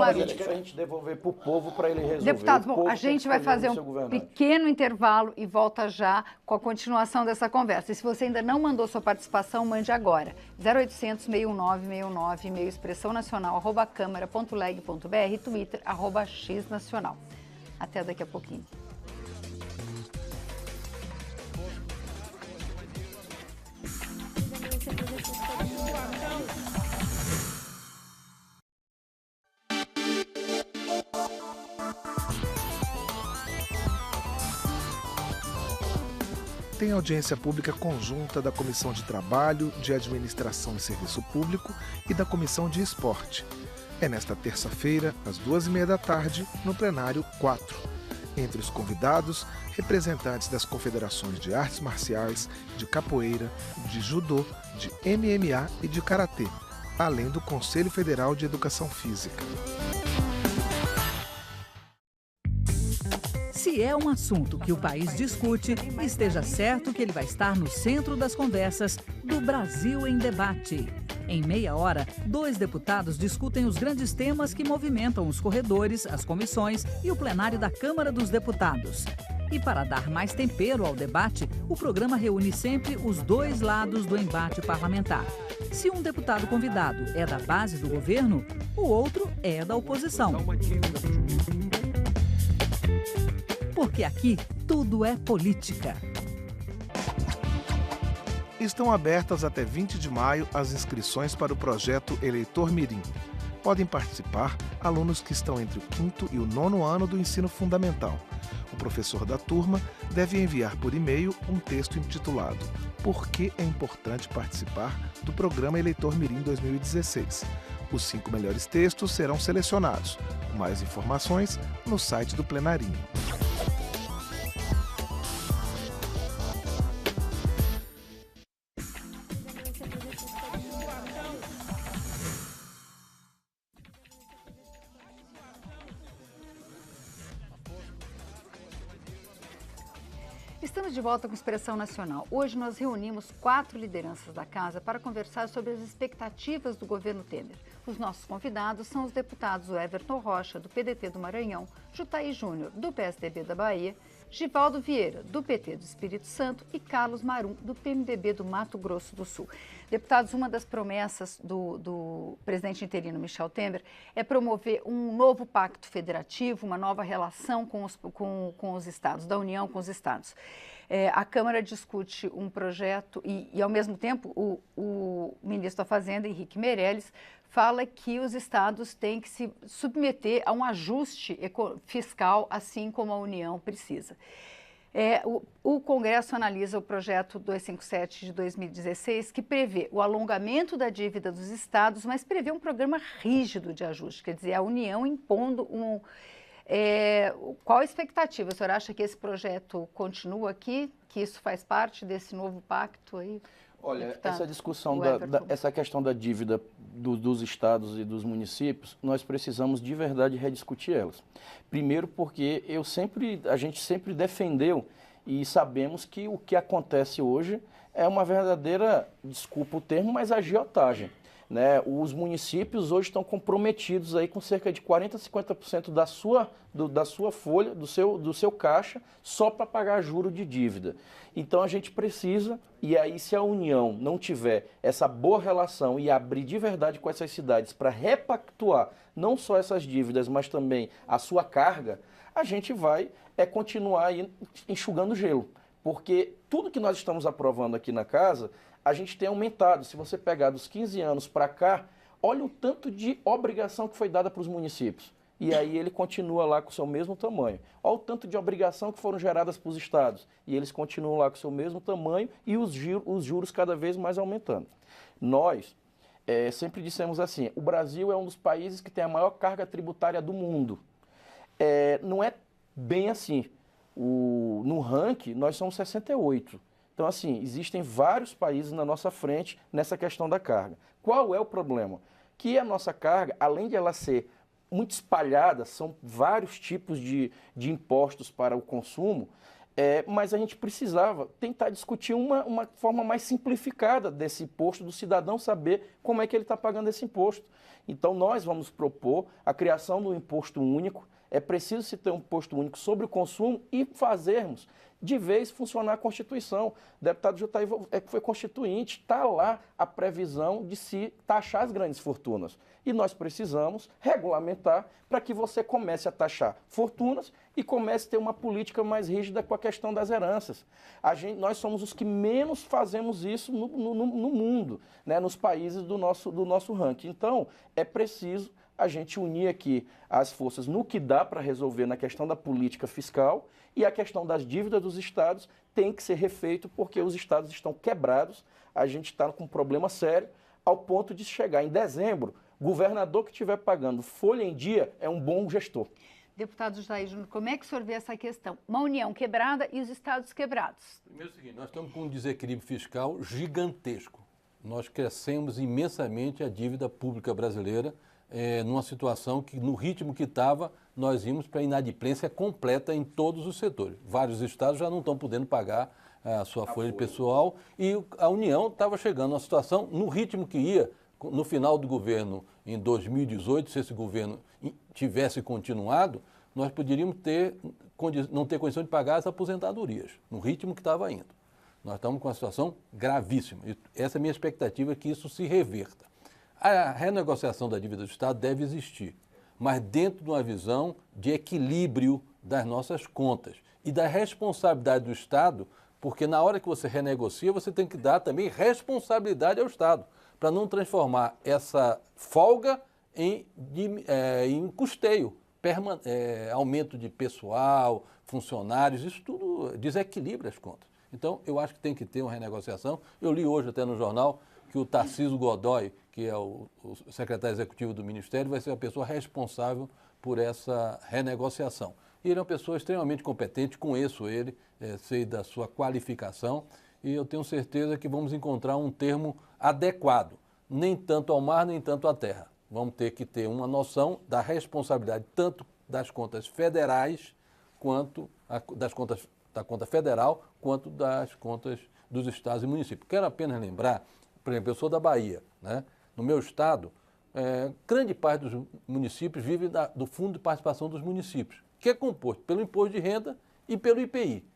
A gente quer devolver para o povo para ele resolver. Deputado, bom, a gente vai fazer um pequeno intervalo e volta já com a continuação dessa conversa. E se você ainda não mandou sua participação, mande agora. 0800 619 69, e-mail expressão nacional @câmara.leg.br, Twitter @xnacional. Até daqui a pouquinho. Tem audiência pública conjunta da Comissão de Trabalho, de Administração e Serviço Público e da Comissão de Esporte. É nesta terça-feira, às 14h30, no plenário 4. Entre os convidados, representantes das confederações de artes marciais, de capoeira, de judô, de MMA e de karatê, além do Conselho Federal de Educação Física. Se é um assunto que o país discute, esteja certo que ele vai estar no centro das conversas do Brasil em Debate. Em meia hora, 2 deputados discutem os grandes temas que movimentam os corredores, as comissões e o plenário da Câmara dos Deputados. E para dar mais tempero ao debate, o programa reúne sempre os 2 lados do embate parlamentar. Se um deputado convidado é da base do governo, o outro é da oposição. Porque aqui tudo é política. Estão abertas até 20 de maio as inscrições para o projeto Eleitor Mirim. Podem participar alunos que estão entre o 5º e o 9º ano do ensino fundamental. O professor da turma deve enviar por e-mail um texto intitulado "Por que é importante participar do programa Eleitor Mirim 2016?". Os 5 melhores textos serão selecionados. Mais informações no site do Plenarinho. Estamos de volta com Expressão Nacional. Hoje nós reunimos 4 lideranças da casa para conversar sobre as expectativas do governo Temer. Os nossos convidados são os deputados Everton Rocha, do PDT do Maranhão, Jutahy Júnior, do PSDB da Bahia, Givaldo Vieira, do PT do Espírito Santo e Carlos Marum, do PMDB do Mato Grosso do Sul. Deputados, uma das promessas do presidente interino Michel Temer é promover um novo pacto federativo, uma nova relação com os estados, da União com os estados. A Câmara discute um projeto e ao mesmo tempo, o ministro da Fazenda, Henrique Meirelles, fala que os estados têm que se submeter a um ajuste fiscal, assim como a União precisa. O Congresso analisa o projeto 257 de 2016, que prevê o alongamento da dívida dos estados, mas prevê um programa rígido de ajuste, quer dizer, a União impondo qual a expectativa? O senhor acha que esse projeto continua aqui, que isso faz parte desse novo pacto aí? Olha, essa discussão, essa questão da dívida dos estados e dos municípios, nós precisamos de verdade rediscutir elas. Primeiro porque a gente sempre defendeu e sabemos que o que acontece hoje é uma verdadeira, desculpa o termo, mas agiotagem. Né? Os municípios hoje estão comprometidos aí com cerca de 40% a 50% da sua folha, do seu caixa, só para pagar juro de dívida. Então a gente precisa, e aí se a União não tiver essa boa relação e abrir de verdade com essas cidades para repactuar não só essas dívidas, mas também a sua carga, a gente vai continuar aí enxugando gelo. Porque tudo que nós estamos aprovando aqui na casa, a gente tem aumentado. Se você pegar dos 15 anos para cá, olha o tanto de obrigação que foi dada para os municípios. E aí ele continua lá com o seu mesmo tamanho. Olha o tanto de obrigação que foram geradas para os estados. E eles continuam lá com o seu mesmo tamanho e os juros cada vez mais aumentando. Nós sempre dissemos assim, o Brasil é um dos países que tem a maior carga tributária do mundo. Não é bem assim. No ranking, nós somos 68. Então, assim, existem vários países na nossa frente nessa questão da carga. Qual é o problema? Que a nossa carga, além de ela ser muito espalhada, são vários tipos de impostos para o consumo, mas a gente precisava tentar discutir uma forma mais simplificada desse imposto, do cidadão saber como é que ele está pagando esse imposto. Então, nós vamos propor a criação do imposto único. É preciso se ter um imposto único sobre o consumo e fazermos de vez funcionar a Constituição. O deputado Jutahy foi constituinte, está lá a previsão de se taxar as grandes fortunas. E nós precisamos regulamentar para que você comece a taxar fortunas e comece a ter uma política mais rígida com a questão das heranças. Nós somos os que menos fazemos isso no mundo, né, nos países do nosso ranking. Então, é preciso a gente unir aqui as forças no que dá para resolver na questão da política fiscal, e a questão das dívidas dos estados tem que ser refeito porque os estados estão quebrados, a gente está com um problema sério, ao ponto de chegar em dezembro, governador que estiver pagando folha em dia é um bom gestor. Deputado Jutahy Júnior, como é que o senhor vê essa questão? Uma União quebrada e os estados quebrados. Primeiro é o seguinte, nós estamos com um desequilíbrio fiscal gigantesco. Nós crescemos imensamente a dívida pública brasileira, numa situação que, no ritmo que estava, nós íamos para a inadimplência completa em todos os setores. Vários estados já não estão podendo pagar a sua folha pessoal e a União estava chegando a uma situação, no ritmo que ia, no final do governo, em 2018, se esse governo tivesse continuado, nós poderíamos não ter condição de pagar as aposentadorias, no ritmo que estava indo. Nós estamos com uma situação gravíssima. E essa é a minha expectativa, que isso se reverta. A renegociação da dívida do Estado deve existir, mas dentro de uma visão de equilíbrio das nossas contas e da responsabilidade do Estado Porque na hora que você renegocia, você tem que dar também responsabilidade ao Estado, para não transformar essa folga em custeio, aumento de pessoal, funcionários, isso tudo desequilibra as contas. Então, eu acho que tem que ter uma renegociação. Eu li hoje até no jornal que o Tarcísio Godoy, que é o secretário executivo do Ministério, vai ser a pessoa responsável por essa renegociação. E ele é uma pessoa extremamente competente, conheço ele, sei da sua qualificação e eu tenho certeza que vamos encontrar um termo adequado, nem tanto ao mar, nem tanto à terra. Vamos ter que ter uma noção da responsabilidade tanto das contas federais, quanto da conta federal, quanto das contas dos estados e municípios. Quero apenas lembrar, por exemplo, eu sou da Bahia, né? No meu estado, grande parte dos municípios vive do Fundo de Participação dos Municípios, que é composto pelo Imposto de Renda e pelo IPI.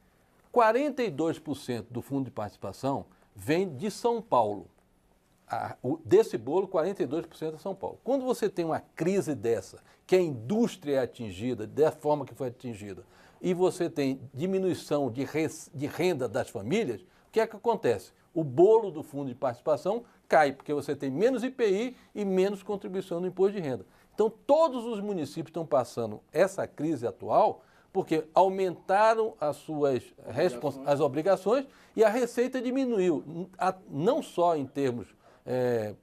42% do Fundo de Participação vem de São Paulo. Desse bolo, 42% é São Paulo. Quando você tem uma crise dessa, que a indústria é atingida, da forma que foi atingida, e você tem diminuição de renda das famílias, o que é que acontece? O bolo do Fundo de Participação cai, porque você tem menos IPI e menos contribuição no imposto de renda. Então, todos os municípios estão passando essa crise atual porque aumentaram as obrigações e a receita diminuiu, não só em termos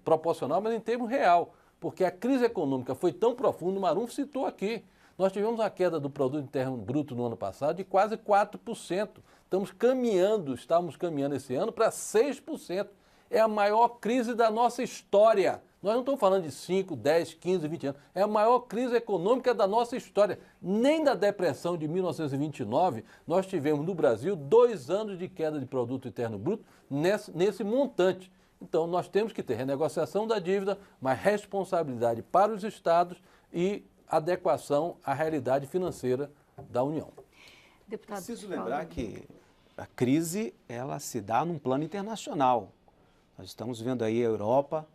proporcional, mas em termos real, porque a crise econômica foi tão profunda, o Marum citou aqui, nós tivemos uma queda do produto interno bruto no ano passado de quase 4%. Estávamos caminhando esse ano para 6%. É a maior crise da nossa história. Nós não estamos falando de 5, 10, 15, 20 anos. É a maior crise econômica da nossa história. Nem da depressão de 1929, nós tivemos no Brasil 2 anos de queda de produto interno bruto nesse montante. Então, nós temos que ter renegociação da dívida, mas responsabilidade para os estados e adequação à realidade financeira da União. Deputado, preciso lembrar que a crise ela se dá num plano internacional. Nós estamos vendo aí a Europa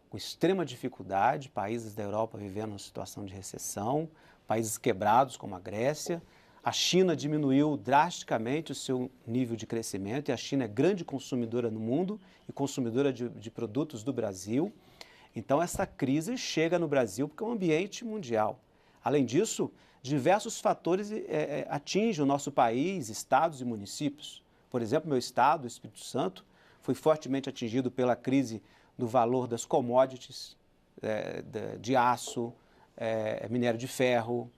com extrema dificuldade, países da Europa vivendo uma situação de recessão, países quebrados como a Grécia. A China diminuiu drasticamente o seu nível de crescimento e a China é grande consumidora no mundo e consumidora de produtos do Brasil. Então essa crise chega no Brasil porque é um ambiente mundial. Além disso, diversos fatores atingem o nosso país, estados e municípios. Por exemplo, meu estado, o Espírito Santo, foi fortemente atingido pela crise do valor das commodities, de aço, minério de ferro.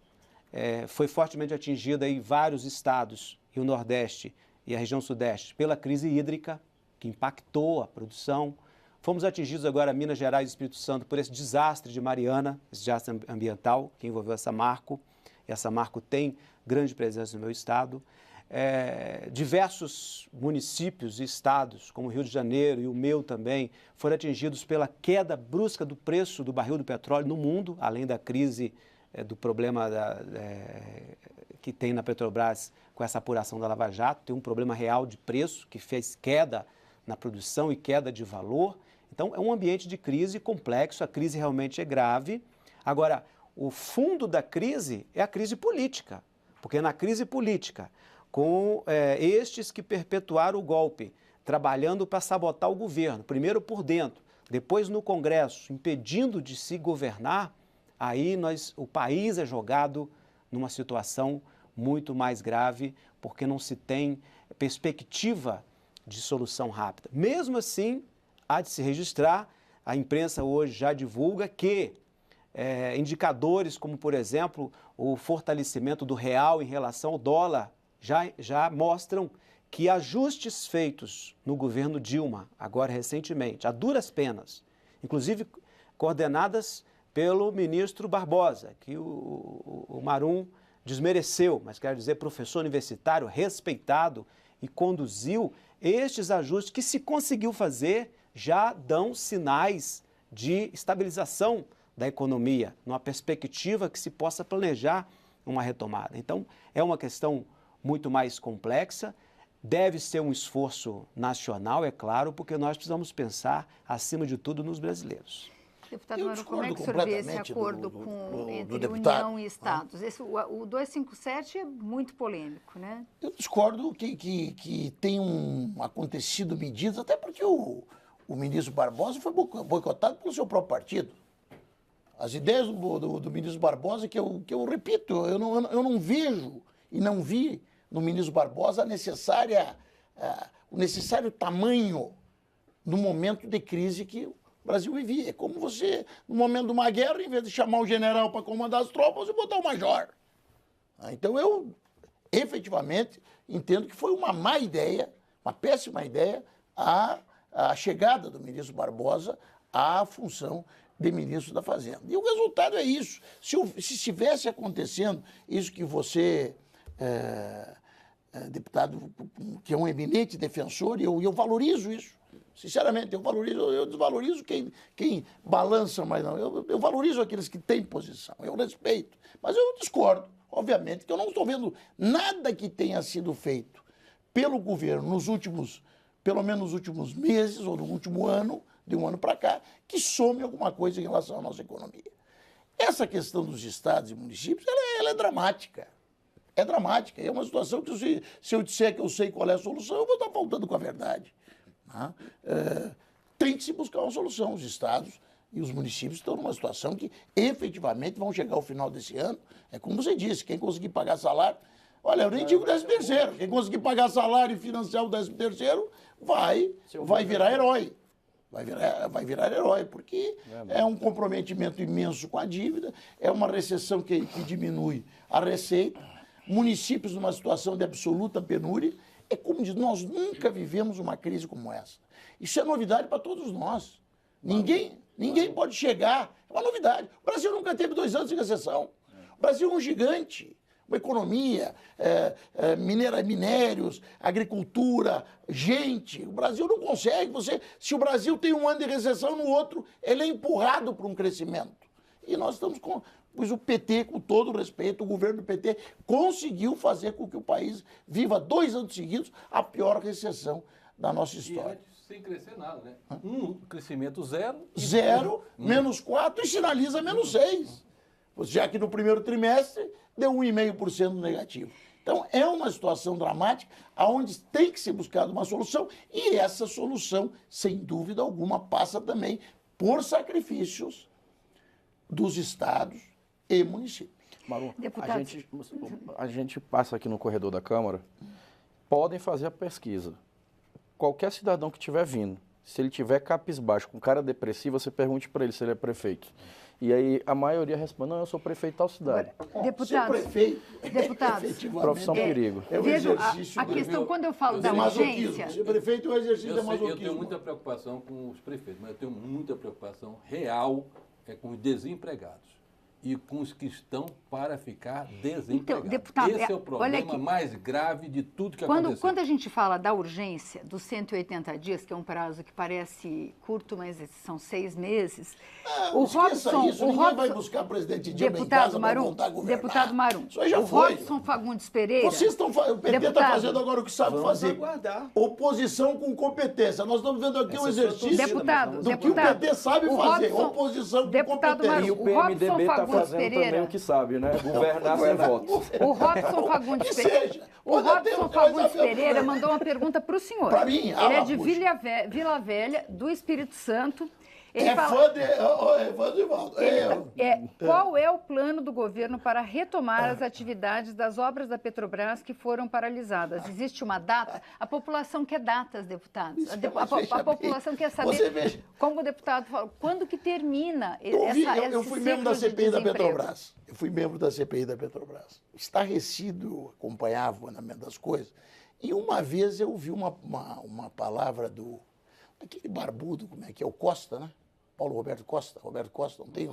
Foi fortemente atingido em vários estados, e o Nordeste e a região Sudeste, pela crise hídrica, que impactou a produção. Fomos atingidos agora, Minas Gerais e Espírito Santo, por esse desastre de Mariana, esse desastre ambiental que envolveu a Samarco. E a Samarco tem grande presença no meu estado. Diversos municípios e estados, como o Rio de Janeiro e o meu também, foram atingidos pela queda brusca do preço do barril do petróleo no mundo, além da crise do problema que tem na Petrobras com essa apuração da Lava Jato. Tem um problema real de preço que fez queda na produção e queda de valor. Então, é um ambiente de crise complexo, a crise realmente é grave. Agora, o fundo da crise é a crise política, porque na crise política, com estes que perpetuaram o golpe, trabalhando para sabotar o governo, primeiro por dentro, depois no Congresso, impedindo de se governar, aí o país é jogado numa situação muito mais grave, porque não se tem perspectiva de solução rápida. Mesmo assim, há de se registrar, a imprensa hoje já divulga que indicadores como, por exemplo, o fortalecimento do real em relação ao dólar já mostram que ajustes feitos no governo Dilma, agora recentemente, a duras penas, inclusive coordenadas pelo ministro Barbosa, que o Marum desmereceu, mas quero dizer professor universitário respeitado e conduziu estes ajustes que se conseguiu fazer já dão sinais de estabilização da economia, numa perspectiva que se possa planejar uma retomada. Então, é uma questão muito mais complexa, deve ser um esforço nacional, é claro, porque nós precisamos pensar, acima de tudo, nos brasileiros. Deputado Eu Maru, como é que o discordo senhor vê esse completamente acordo do entre deputado. União e Estados? O 257 é muito polêmico, né? Eu discordo que tenham acontecido medidas, até porque o ministro Barbosa foi boicotado pelo seu próprio partido. As ideias do ministro Barbosa, que eu repito, eu não vejo e não vi no ministro Barbosa o necessário tamanho no momento de crise que o Brasil vivia. É como você, no momento de uma guerra, em vez de chamar o general para comandar as tropas, você botar o major. Então eu, efetivamente, entendo que foi uma má ideia, uma péssima ideia, a chegada do ministro Barbosa à função de ministro da Fazenda. E o resultado é isso. Se estivesse acontecendo isso que você, deputado, que é um eminente defensor, e eu valorizo isso. Sinceramente, eu desvalorizo quem balança, mas não. Eu valorizo aqueles que têm posição, eu respeito. Mas eu discordo, obviamente, que eu não estou vendo nada que tenha sido feito pelo governo pelo menos nos últimos meses, ou no último ano, de um ano para cá, que some alguma coisa em relação à nossa economia. Essa questão dos estados e municípios, ela é dramática. É dramática. É uma situação que, se eu disser que eu sei qual é a solução, eu vou estar faltando com a verdade. Tá? Tem que se buscar uma solução. Os estados e os municípios estão numa situação que efetivamente vão chegar ao final desse ano. É como você disse, quem conseguir pagar salário... Olha, eu nem digo 13º. Quem conseguir pagar salário e financiar o 13º vai virar herói. Vai virar herói, porque é um comprometimento imenso com a dívida, é uma recessão que diminui a receita, municípios numa situação de absoluta penúria. É como diz, nós nunca vivemos uma crise como essa. Isso é novidade para todos nós. Ninguém pode chegar, é uma novidade. O Brasil nunca teve 2 anos de recessão. O Brasil é um gigante. Uma economia, minérios, agricultura, gente. O Brasil não consegue. Se o Brasil tem um ano de recessão, no outro ele é empurrado para um crescimento. E nós estamos com... Pois o PT, com todo o respeito, o governo do PT conseguiu fazer com que o país viva 2 anos seguidos a pior recessão da nossa história. Sem crescer nada, né? Crescimento zero. Zero, -4 e sinaliza -6. Já que no primeiro trimestre deu 1,5% negativo. Então, é uma situação dramática, onde tem que ser buscada uma solução, e essa solução, sem dúvida alguma, passa também por sacrifícios dos estados e municípios. Maru, a gente passa aqui no corredor da Câmara, podem fazer a pesquisa. Qualquer cidadão que estiver vindo, se ele tiver cabisbaixo, com cara depressiva, você pergunte para ele se ele é prefeito. E aí a maioria responde, não, eu sou prefeito de tal cidade. Deputado, Profissão perigo. É um exercício a questão, quando eu falo da urgência... Ser prefeito é um exercício de masoquismo. Eu tenho muita preocupação com os prefeitos, mas eu tenho muita preocupação real com os desempregados e com os que estão para ficar desempregados. Então, deputado, esse é o problema mais grave de tudo que aconteceu. Quando a gente fala da urgência dos 180 dias, que é um prazo que parece curto, mas são 6 meses, o Robson vai buscar presidente Dilma em casa para voltar a governar. Deputado Marum, Isso aí já foi. Robson Fagundes Pereira... O PT está fazendo agora o que sabe fazer. Aguardar. Oposição com competência. Nós estamos vendo aqui um exercício do que o PT sabe fazer. Oposição com competência. E o PMDB está fazendo também o que sabe, né? Governar sem voto. O Robson Fagundes Pereira... O Robson Fagundes Pereira mandou uma pergunta para o senhor. Para mim, ele é de Vila Velha, do Espírito Santo. Ele fã de Ivaldo. Qual é o plano do governo para retomar as atividades das obras da Petrobras que foram paralisadas? Existe uma data? A população quer datas, deputados. A população quer saber, como o deputado falou, quando que termina eu fui membro da CPI da Petrobras. Eu fui membro da CPI da Petrobras. Estarrecido, acompanhava o andamento das coisas. E uma vez eu vi uma palavra aquele barbudo, como é que é? O Costa, né? Paulo Roberto Costa. Roberto Costa, não tem?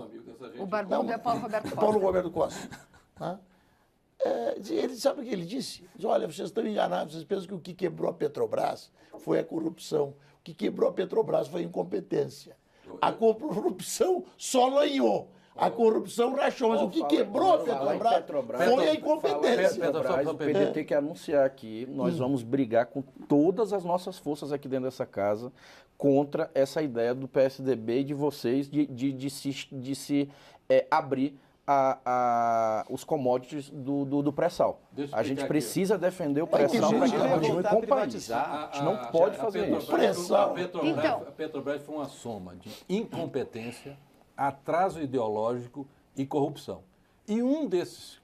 O barbudo é Paulo Roberto Costa. Paulo Roberto Costa. Né? Ele sabe o que ele disse? Diz, olha, vocês estão enganados, vocês pensam que o que quebrou a Petrobras foi a corrupção. O que quebrou a Petrobras foi a incompetência. A corrupção só lanhou. A corrupção rachou, mas o que quebrou a Petrobras foi a incompetência. O PT tem que anunciar aqui, nós vamos brigar com todas as nossas forças aqui dentro dessa casa contra essa ideia do PSDB e de vocês de se abrir os commodities do pré-sal. A gente precisa defender o pré-sal para que continue com o país. A gente não pode fazer isso. A Petrobras foi uma soma de incompetência, atraso ideológico e corrupção. E um desses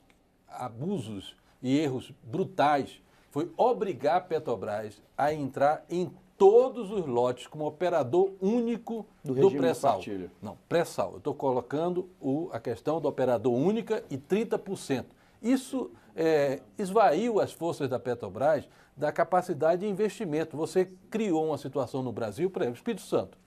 abusos e erros brutais foi obrigar a Petrobras a entrar em todos os lotes como operador único do pré-sal. Não, pré-sal. Eu estou colocando a questão do operador única e 30%. Isso esvaiu as forças da Petrobras da capacidade de investimento. Você criou uma situação no Brasil, por exemplo, Espírito Santo.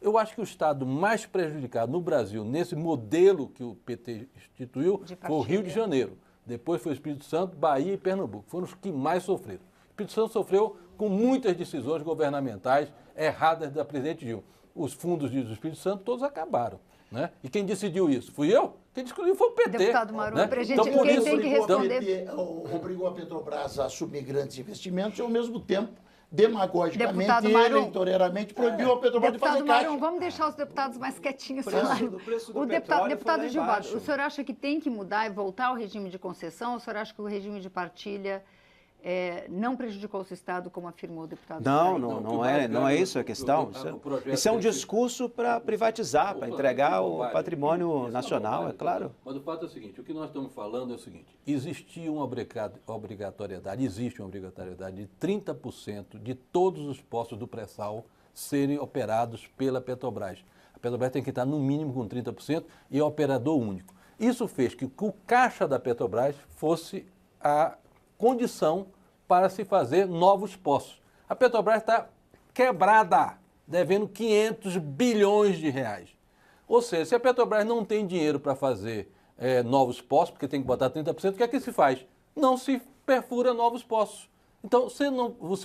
Eu acho que o estado mais prejudicado no Brasil, nesse modelo que o PT instituiu, foi o Rio de Janeiro. Depois foi o Espírito Santo, Bahia e Pernambuco. Foram os que mais sofreram. O Espírito Santo sofreu com muitas decisões governamentais erradas da presidente Dilma. Os fundos do Espírito Santo todos acabaram. Né? E quem decidiu isso? Fui eu? Quem decidiu foi o PT. Deputado Marum, né? então, quem tem que responder... Obrigou a Petrobras a assumir grandes investimentos e, ao mesmo tempo, demagogicamente e Marum, eleitoreiramente proibiu a Petrobras de fazer caixa. Marum, vamos deixar os deputados mais quietinhos. O preço do deputado Gilvaldo, o senhor acha que tem que mudar e voltar ao regime de concessão? Ou o senhor acha que o regime de partilha não prejudicou o Estado, como afirmou o deputado? Não é isso a questão. Isso é um discurso para privatizar, para entregar o patrimônio nacional, é claro. Mas o fato é o seguinte, o que nós estamos falando é o seguinte, existe uma obrigatoriedade de 30% de todos os postos do pré-sal serem operados pela Petrobras. A Petrobras tem que estar no mínimo com 30% e é operador único. Isso fez que o caixa da Petrobras fosse a condição para se fazer novos postos. A Petrobras está quebrada, devendo 500 bilhões de reais. Ou seja, se a Petrobras não tem dinheiro para fazer novos postos, porque tem que botar 30%, o que é que se faz? Não se perfura novos postos. Então, se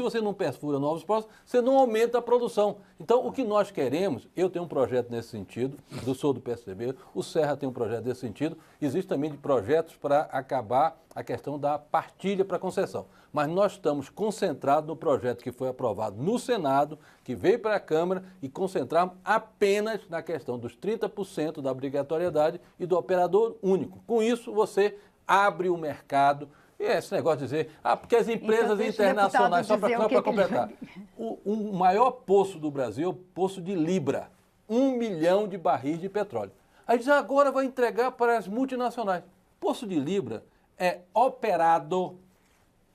você não perfura novos postos, você não aumenta a produção. Então, o que nós queremos, eu tenho um projeto nesse sentido, eu sou do PSDB, o Serra tem um projeto nesse sentido, existe também projetos para acabar a questão da partilha para concessão. Mas nós estamos concentrados no projeto que foi aprovado no Senado, que veio para a Câmara, e concentramos apenas na questão dos 30% da obrigatoriedade e do operador único. Com isso, você abre o mercado. E esse negócio de dizer, porque as empresas internacionais, só para completar, o maior poço do Brasil é o poço de Libra, 1 milhão de barris de petróleo. Aí diz, agora vai entregar para as multinacionais. Poço de Libra é operado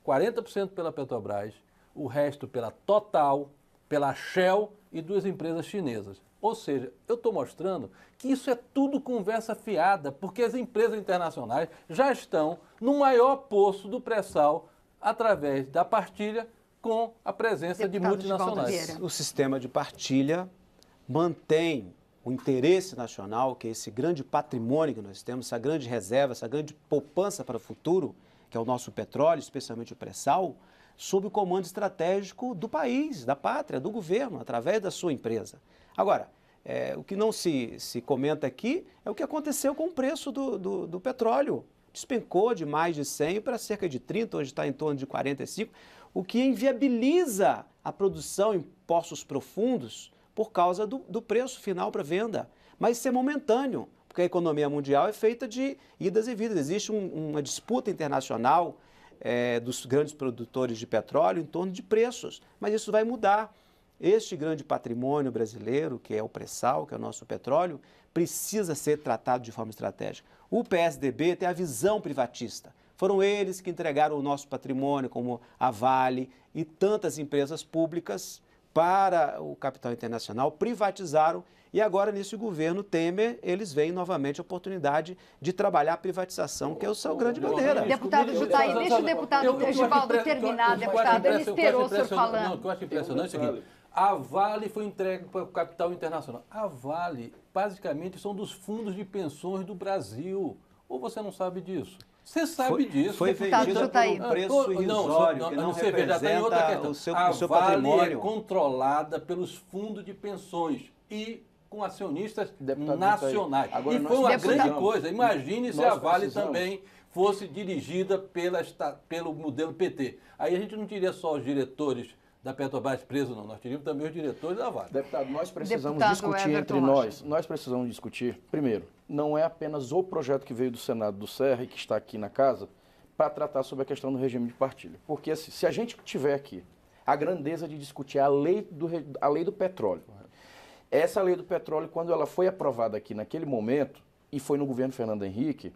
40% pela Petrobras, o resto pela Total, pela Shell e 2 empresas chinesas. Ou seja, eu estou mostrando que isso é tudo conversa fiada, porque as empresas internacionais já estão no maior poço do pré-sal através da partilha com a presença de multinacionais. O sistema de partilha mantém o interesse nacional, que é esse grande patrimônio que nós temos, essa grande reserva, essa grande poupança para o futuro, que é o nosso petróleo, especialmente o pré-sal, sob o comando estratégico do país, da pátria, do governo, através da sua empresa. Agora, o que não se comenta aqui é o que aconteceu com o preço do petróleo. Despencou de mais de 100 para cerca de 30, hoje está em torno de 45, o que inviabiliza a produção em poços profundos por causa do preço final para venda. Mas isso é momentâneo, porque a economia mundial é feita de idas e vindas. Existe uma disputa internacional dos grandes produtores de petróleo em torno de preços, mas isso vai mudar. Este grande patrimônio brasileiro, que é o pré-sal, que é o nosso petróleo, precisa ser tratado de forma estratégica. O PSDB tem a visão privatista. Foram eles que entregaram o nosso patrimônio, como a Vale e tantas empresas públicas, para o capital internacional, privatizaram, e agora, nesse governo Temer, eles veem novamente a oportunidade de trabalhar a privatização, que é a sua grande bandeira. Deputado Jutaí, deixa o deputado Gilvaldo terminar, deputado. Ele esperou o senhor falando. Não, o que eu acho impressionante é o seguinte, a Vale foi entregue para o capital internacional. A Vale, basicamente, são dos fundos de pensões do Brasil. Ou você não sabe disso? Você sabe disso. Foi vendida por um preço irrisório, que não representa o seu patrimônio. A Vale é controlada pelos fundos de pensões e com acionistas Deputado nacionais. Agora, e nós foi uma precisamos- grande coisa. Imagine se nós a Vale precisamos- também fosse dirigida pelo modelo PT. Aí a gente não teria só os diretores da Petrobras presos, não. Nós teríamos também os diretores da Vale. Deputado, nós precisamos Deputado discutir Everton entre Rocha. nós precisamos discutir, primeiro, não é apenas o projeto que veio do Senado do Serra e que está aqui na casa para tratar sobre a questão do regime de partilha. Porque se a gente tiver aqui a grandeza de discutir a lei do petróleo, essa lei do petróleo, quando ela foi aprovada aqui naquele momento, e foi no governo Fernando Henrique,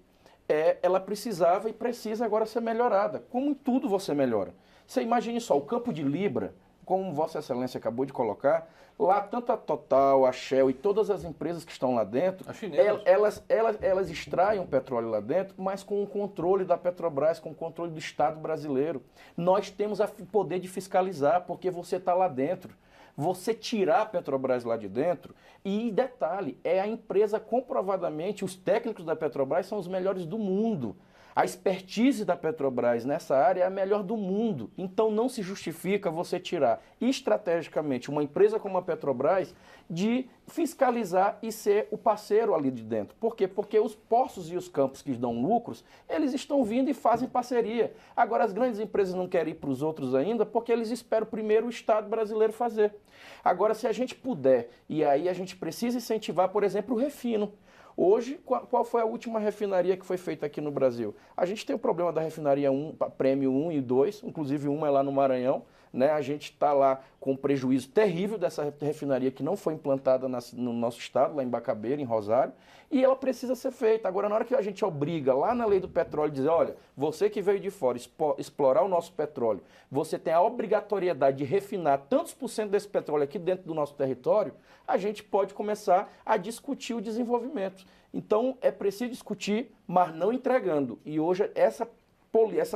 ela precisava e precisa agora ser melhorada. Como em tudo você melhora. Você imagine só, o campo de Libra, como Vossa Excelência acabou de colocar, lá tanto a Total, a Shell e todas as empresas que estão lá dentro, As chinesas. elas extraem o petróleo lá dentro, mas com o controle da Petrobras, com o controle do Estado brasileiro. Nós temos o poder de fiscalizar, porque você está lá dentro. Você tirar a Petrobras lá de dentro, e detalhe, é a empresa comprovadamente, os técnicos da Petrobras são os melhores do mundo. A expertise da Petrobras nessa área é a melhor do mundo. Então não se justifica você tirar estrategicamente uma empresa como a Petrobras de fiscalizar e ser o parceiro ali de dentro. Por quê? Porque os poços e os campos que dão lucros, eles estão vindo e fazem parceria. Agora as grandes empresas não querem ir para os outros ainda porque eles esperam primeiro o Estado brasileiro fazer. Agora, se a gente puder, e aí a gente precisa incentivar, por exemplo, o refino. Hoje, qual foi a última refinaria que foi feita aqui no Brasil? A gente tem o problema da refinaria 1, Prêmio 1 e 2, inclusive uma é lá no Maranhão, né? A gente está lá com um prejuízo terrível dessa refinaria que não foi implantada no nosso estado, lá em Bacabeira, em Rosário, e ela precisa ser feita. Agora, na hora que a gente obriga lá na lei do petróleo, dizer, olha, você que veio de fora explorar o nosso petróleo, você tem a obrigatoriedade de refinar tantos por cento desse petróleo aqui dentro do nosso território, a gente pode começar a discutir o desenvolvimento. Então, é preciso discutir, mas não entregando. E hoje, essa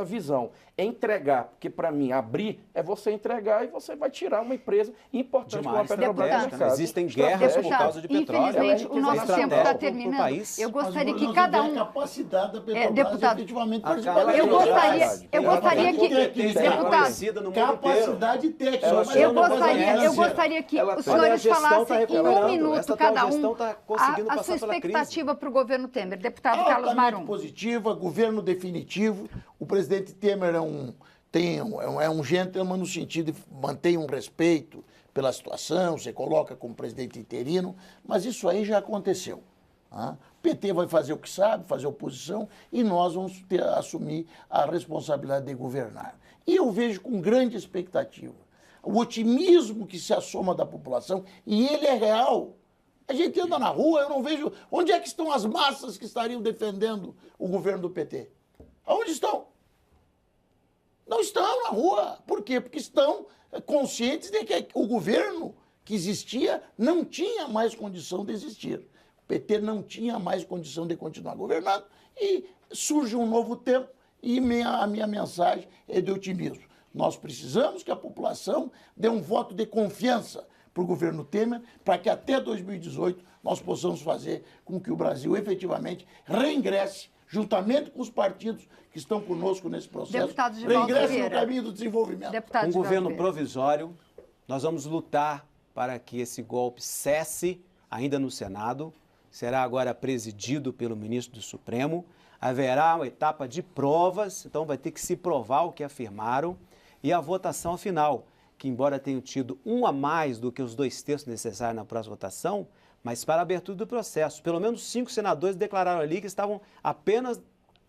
visão, entregar, porque para mim, abrir é você entregar e você vai tirar uma empresa importante como a Petrobras do mercado. Existem guerras por causa de petróleo. Infelizmente, o nosso tempo está pro terminando. país. Eu gostaria Mas que nós cada vamos ver um... a capacidade da Petrobras deputado, efetivamente a participar da Eu Petrobras. gostaria que... Deputado, Conhecida no mundo inteiro. Capacidade técnica. Ela mas tem. eu não vai gostaria fazer. que Ela os tem. Olha, a senhores gestão tá falassem em recuperando. um minuto Essa cada atual um gestão tá conseguindo a passar sua pela crise. expectativa para o governo Temer. Deputado Carlos Altamente Marum. positiva, governo definitivo. O presidente Temer é um gentleman no sentido de mantém um respeito pela situação, você coloca como presidente interino, mas isso aí já aconteceu. Tá? O PT vai fazer o que sabe, fazer oposição, e nós vamos assumir a responsabilidade de governar. E eu vejo com grande expectativa o otimismo que se assoma da população, e ele é real. A gente anda na rua, eu não vejo... Onde é que estão as massas que estariam defendendo o governo do PT? Aonde estão? Não estão na rua. Por quê? Porque estão conscientes de que o governo que existia não tinha mais condição de existir. O PT não tinha mais condição de continuar governando e surge um novo tempo e a minha mensagem é de otimismo. Nós precisamos que a população dê um voto de confiança para o governo Temer, para que até 2018 nós possamos fazer com que o Brasil efetivamente reingresse, juntamente com os partidos que estão conosco nesse processo, Deputado Givaldo reingresse no Ferreira. caminho do desenvolvimento. Deputado Um Givaldo governo Ferreira. provisório, nós vamos lutar para que esse golpe cesse ainda no Senado, será agora presidido pelo ministro do Supremo, haverá uma etapa de provas, então vai ter que se provar o que afirmaram, e a votação final, que embora tenham tido um a mais do que os 2 terços necessários na próxima votação, mas para a abertura do processo. Pelo menos 5 senadores declararam ali que estavam apenas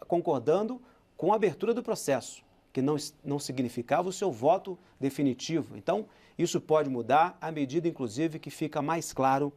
concordando com a abertura do processo, que não significava o seu voto definitivo. Então, isso pode mudar à medida, inclusive, que fica mais claro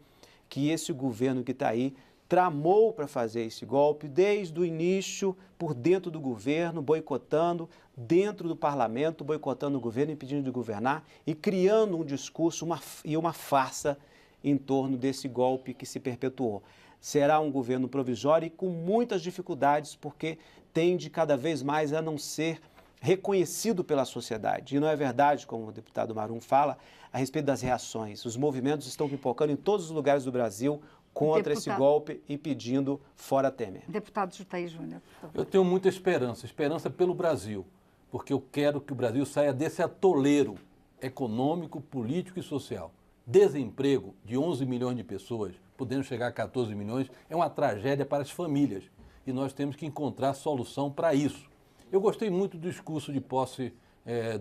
que esse governo que está aí tramou para fazer esse golpe desde o início, por dentro do governo, boicotando, dentro do parlamento, boicotando o governo, impedindo de governar e criando um discurso e uma farsa em torno desse golpe que se perpetuou. Será um governo provisório e com muitas dificuldades, porque tende cada vez mais a não ser reconhecido pela sociedade. E não é verdade, como o deputado Marum fala, a respeito das reações. Os movimentos estão pipocando em todos os lugares do Brasil contra esse golpe e pedindo fora Temer. Deputado Jutaí Júnior, por favor. Eu tenho muita esperança pelo Brasil, porque eu quero que o Brasil saia desse atoleiro econômico, político e social. desemprego de 11 milhões de pessoas, podendo chegar a 14 milhões, é uma tragédia para as famílias. E nós temos que encontrar solução para isso. Eu gostei muito do discurso de posse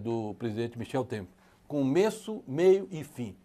do presidente Michel Temer. Começo, meio e fim.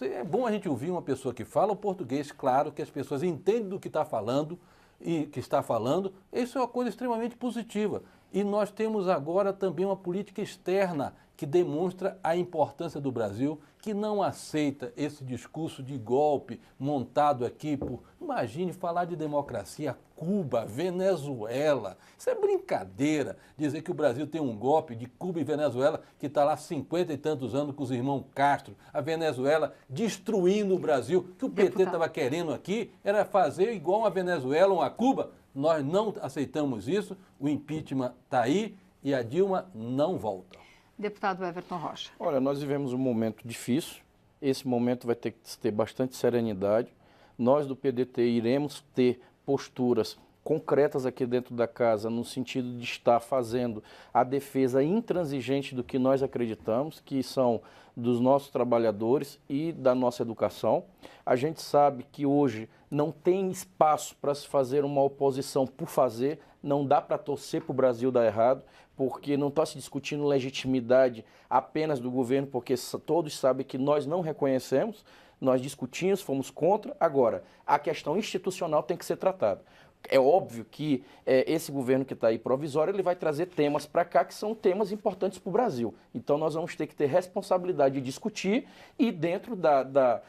É bom a gente ouvir uma pessoa que fala o português, claro, que as pessoas entendem do que está falando e que está falando. Isso é uma coisa extremamente positiva. E nós temos agora também uma política externa que demonstra a importância do Brasil, que não aceita esse discurso de golpe montado aqui por... Imagine falar de democracia, Cuba, Venezuela. Isso é brincadeira, dizer que o Brasil tem um golpe de Cuba e Venezuela que está lá há 50 e tantos anos com os irmãos Castro. A Venezuela destruindo o Brasil. O que o PT estava querendo aqui era fazer igual a Venezuela ou a Cuba. Nós não aceitamos isso, o impeachment está aí e a Dilma não volta. Deputado Everton Rocha. Olha, nós vivemos um momento difícil, esse momento vai ter que ter bastante serenidade. Nós do PDT iremos ter posturas concretas aqui dentro da casa, no sentido de estar fazendo a defesa intransigente do que nós acreditamos, que são dos nossos trabalhadores e da nossa educação. A gente sabe que hoje não tem espaço para se fazer uma oposição por fazer, não dá para torcer para o Brasil dar errado, porque não está se discutindo legitimidade apenas do governo, porque todos sabem que nós não reconhecemos, nós discutimos, fomos contra. Agora, a questão institucional tem que ser tratada. É óbvio que esse governo que está aí provisório, ele vai trazer temas para cá que são temas importantes para o Brasil. Então, nós vamos ter que ter responsabilidade de discutir e dentro da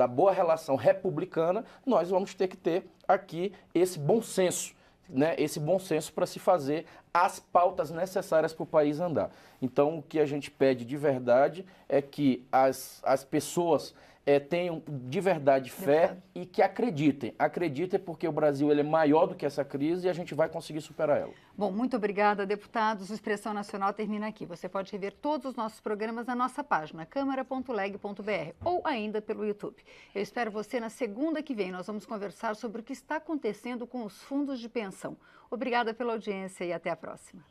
boa relação republicana, nós vamos ter que ter aqui esse bom senso, né? Esse bom senso para se fazer as pautas necessárias para o país andar. Então, o que a gente pede de verdade é que as pessoas tenham de verdade fé e que acreditem. Acreditem porque o Brasil ele é maior do que essa crise e a gente vai conseguir superar ela. Bom, muito obrigada, deputados. O Expressão Nacional termina aqui. Você pode rever todos os nossos programas na nossa página, câmara.leg.br, ou ainda pelo YouTube. Eu espero você na segunda que vem. Nós vamos conversar sobre o que está acontecendo com os fundos de pensão. Obrigada pela audiência e até a próxima.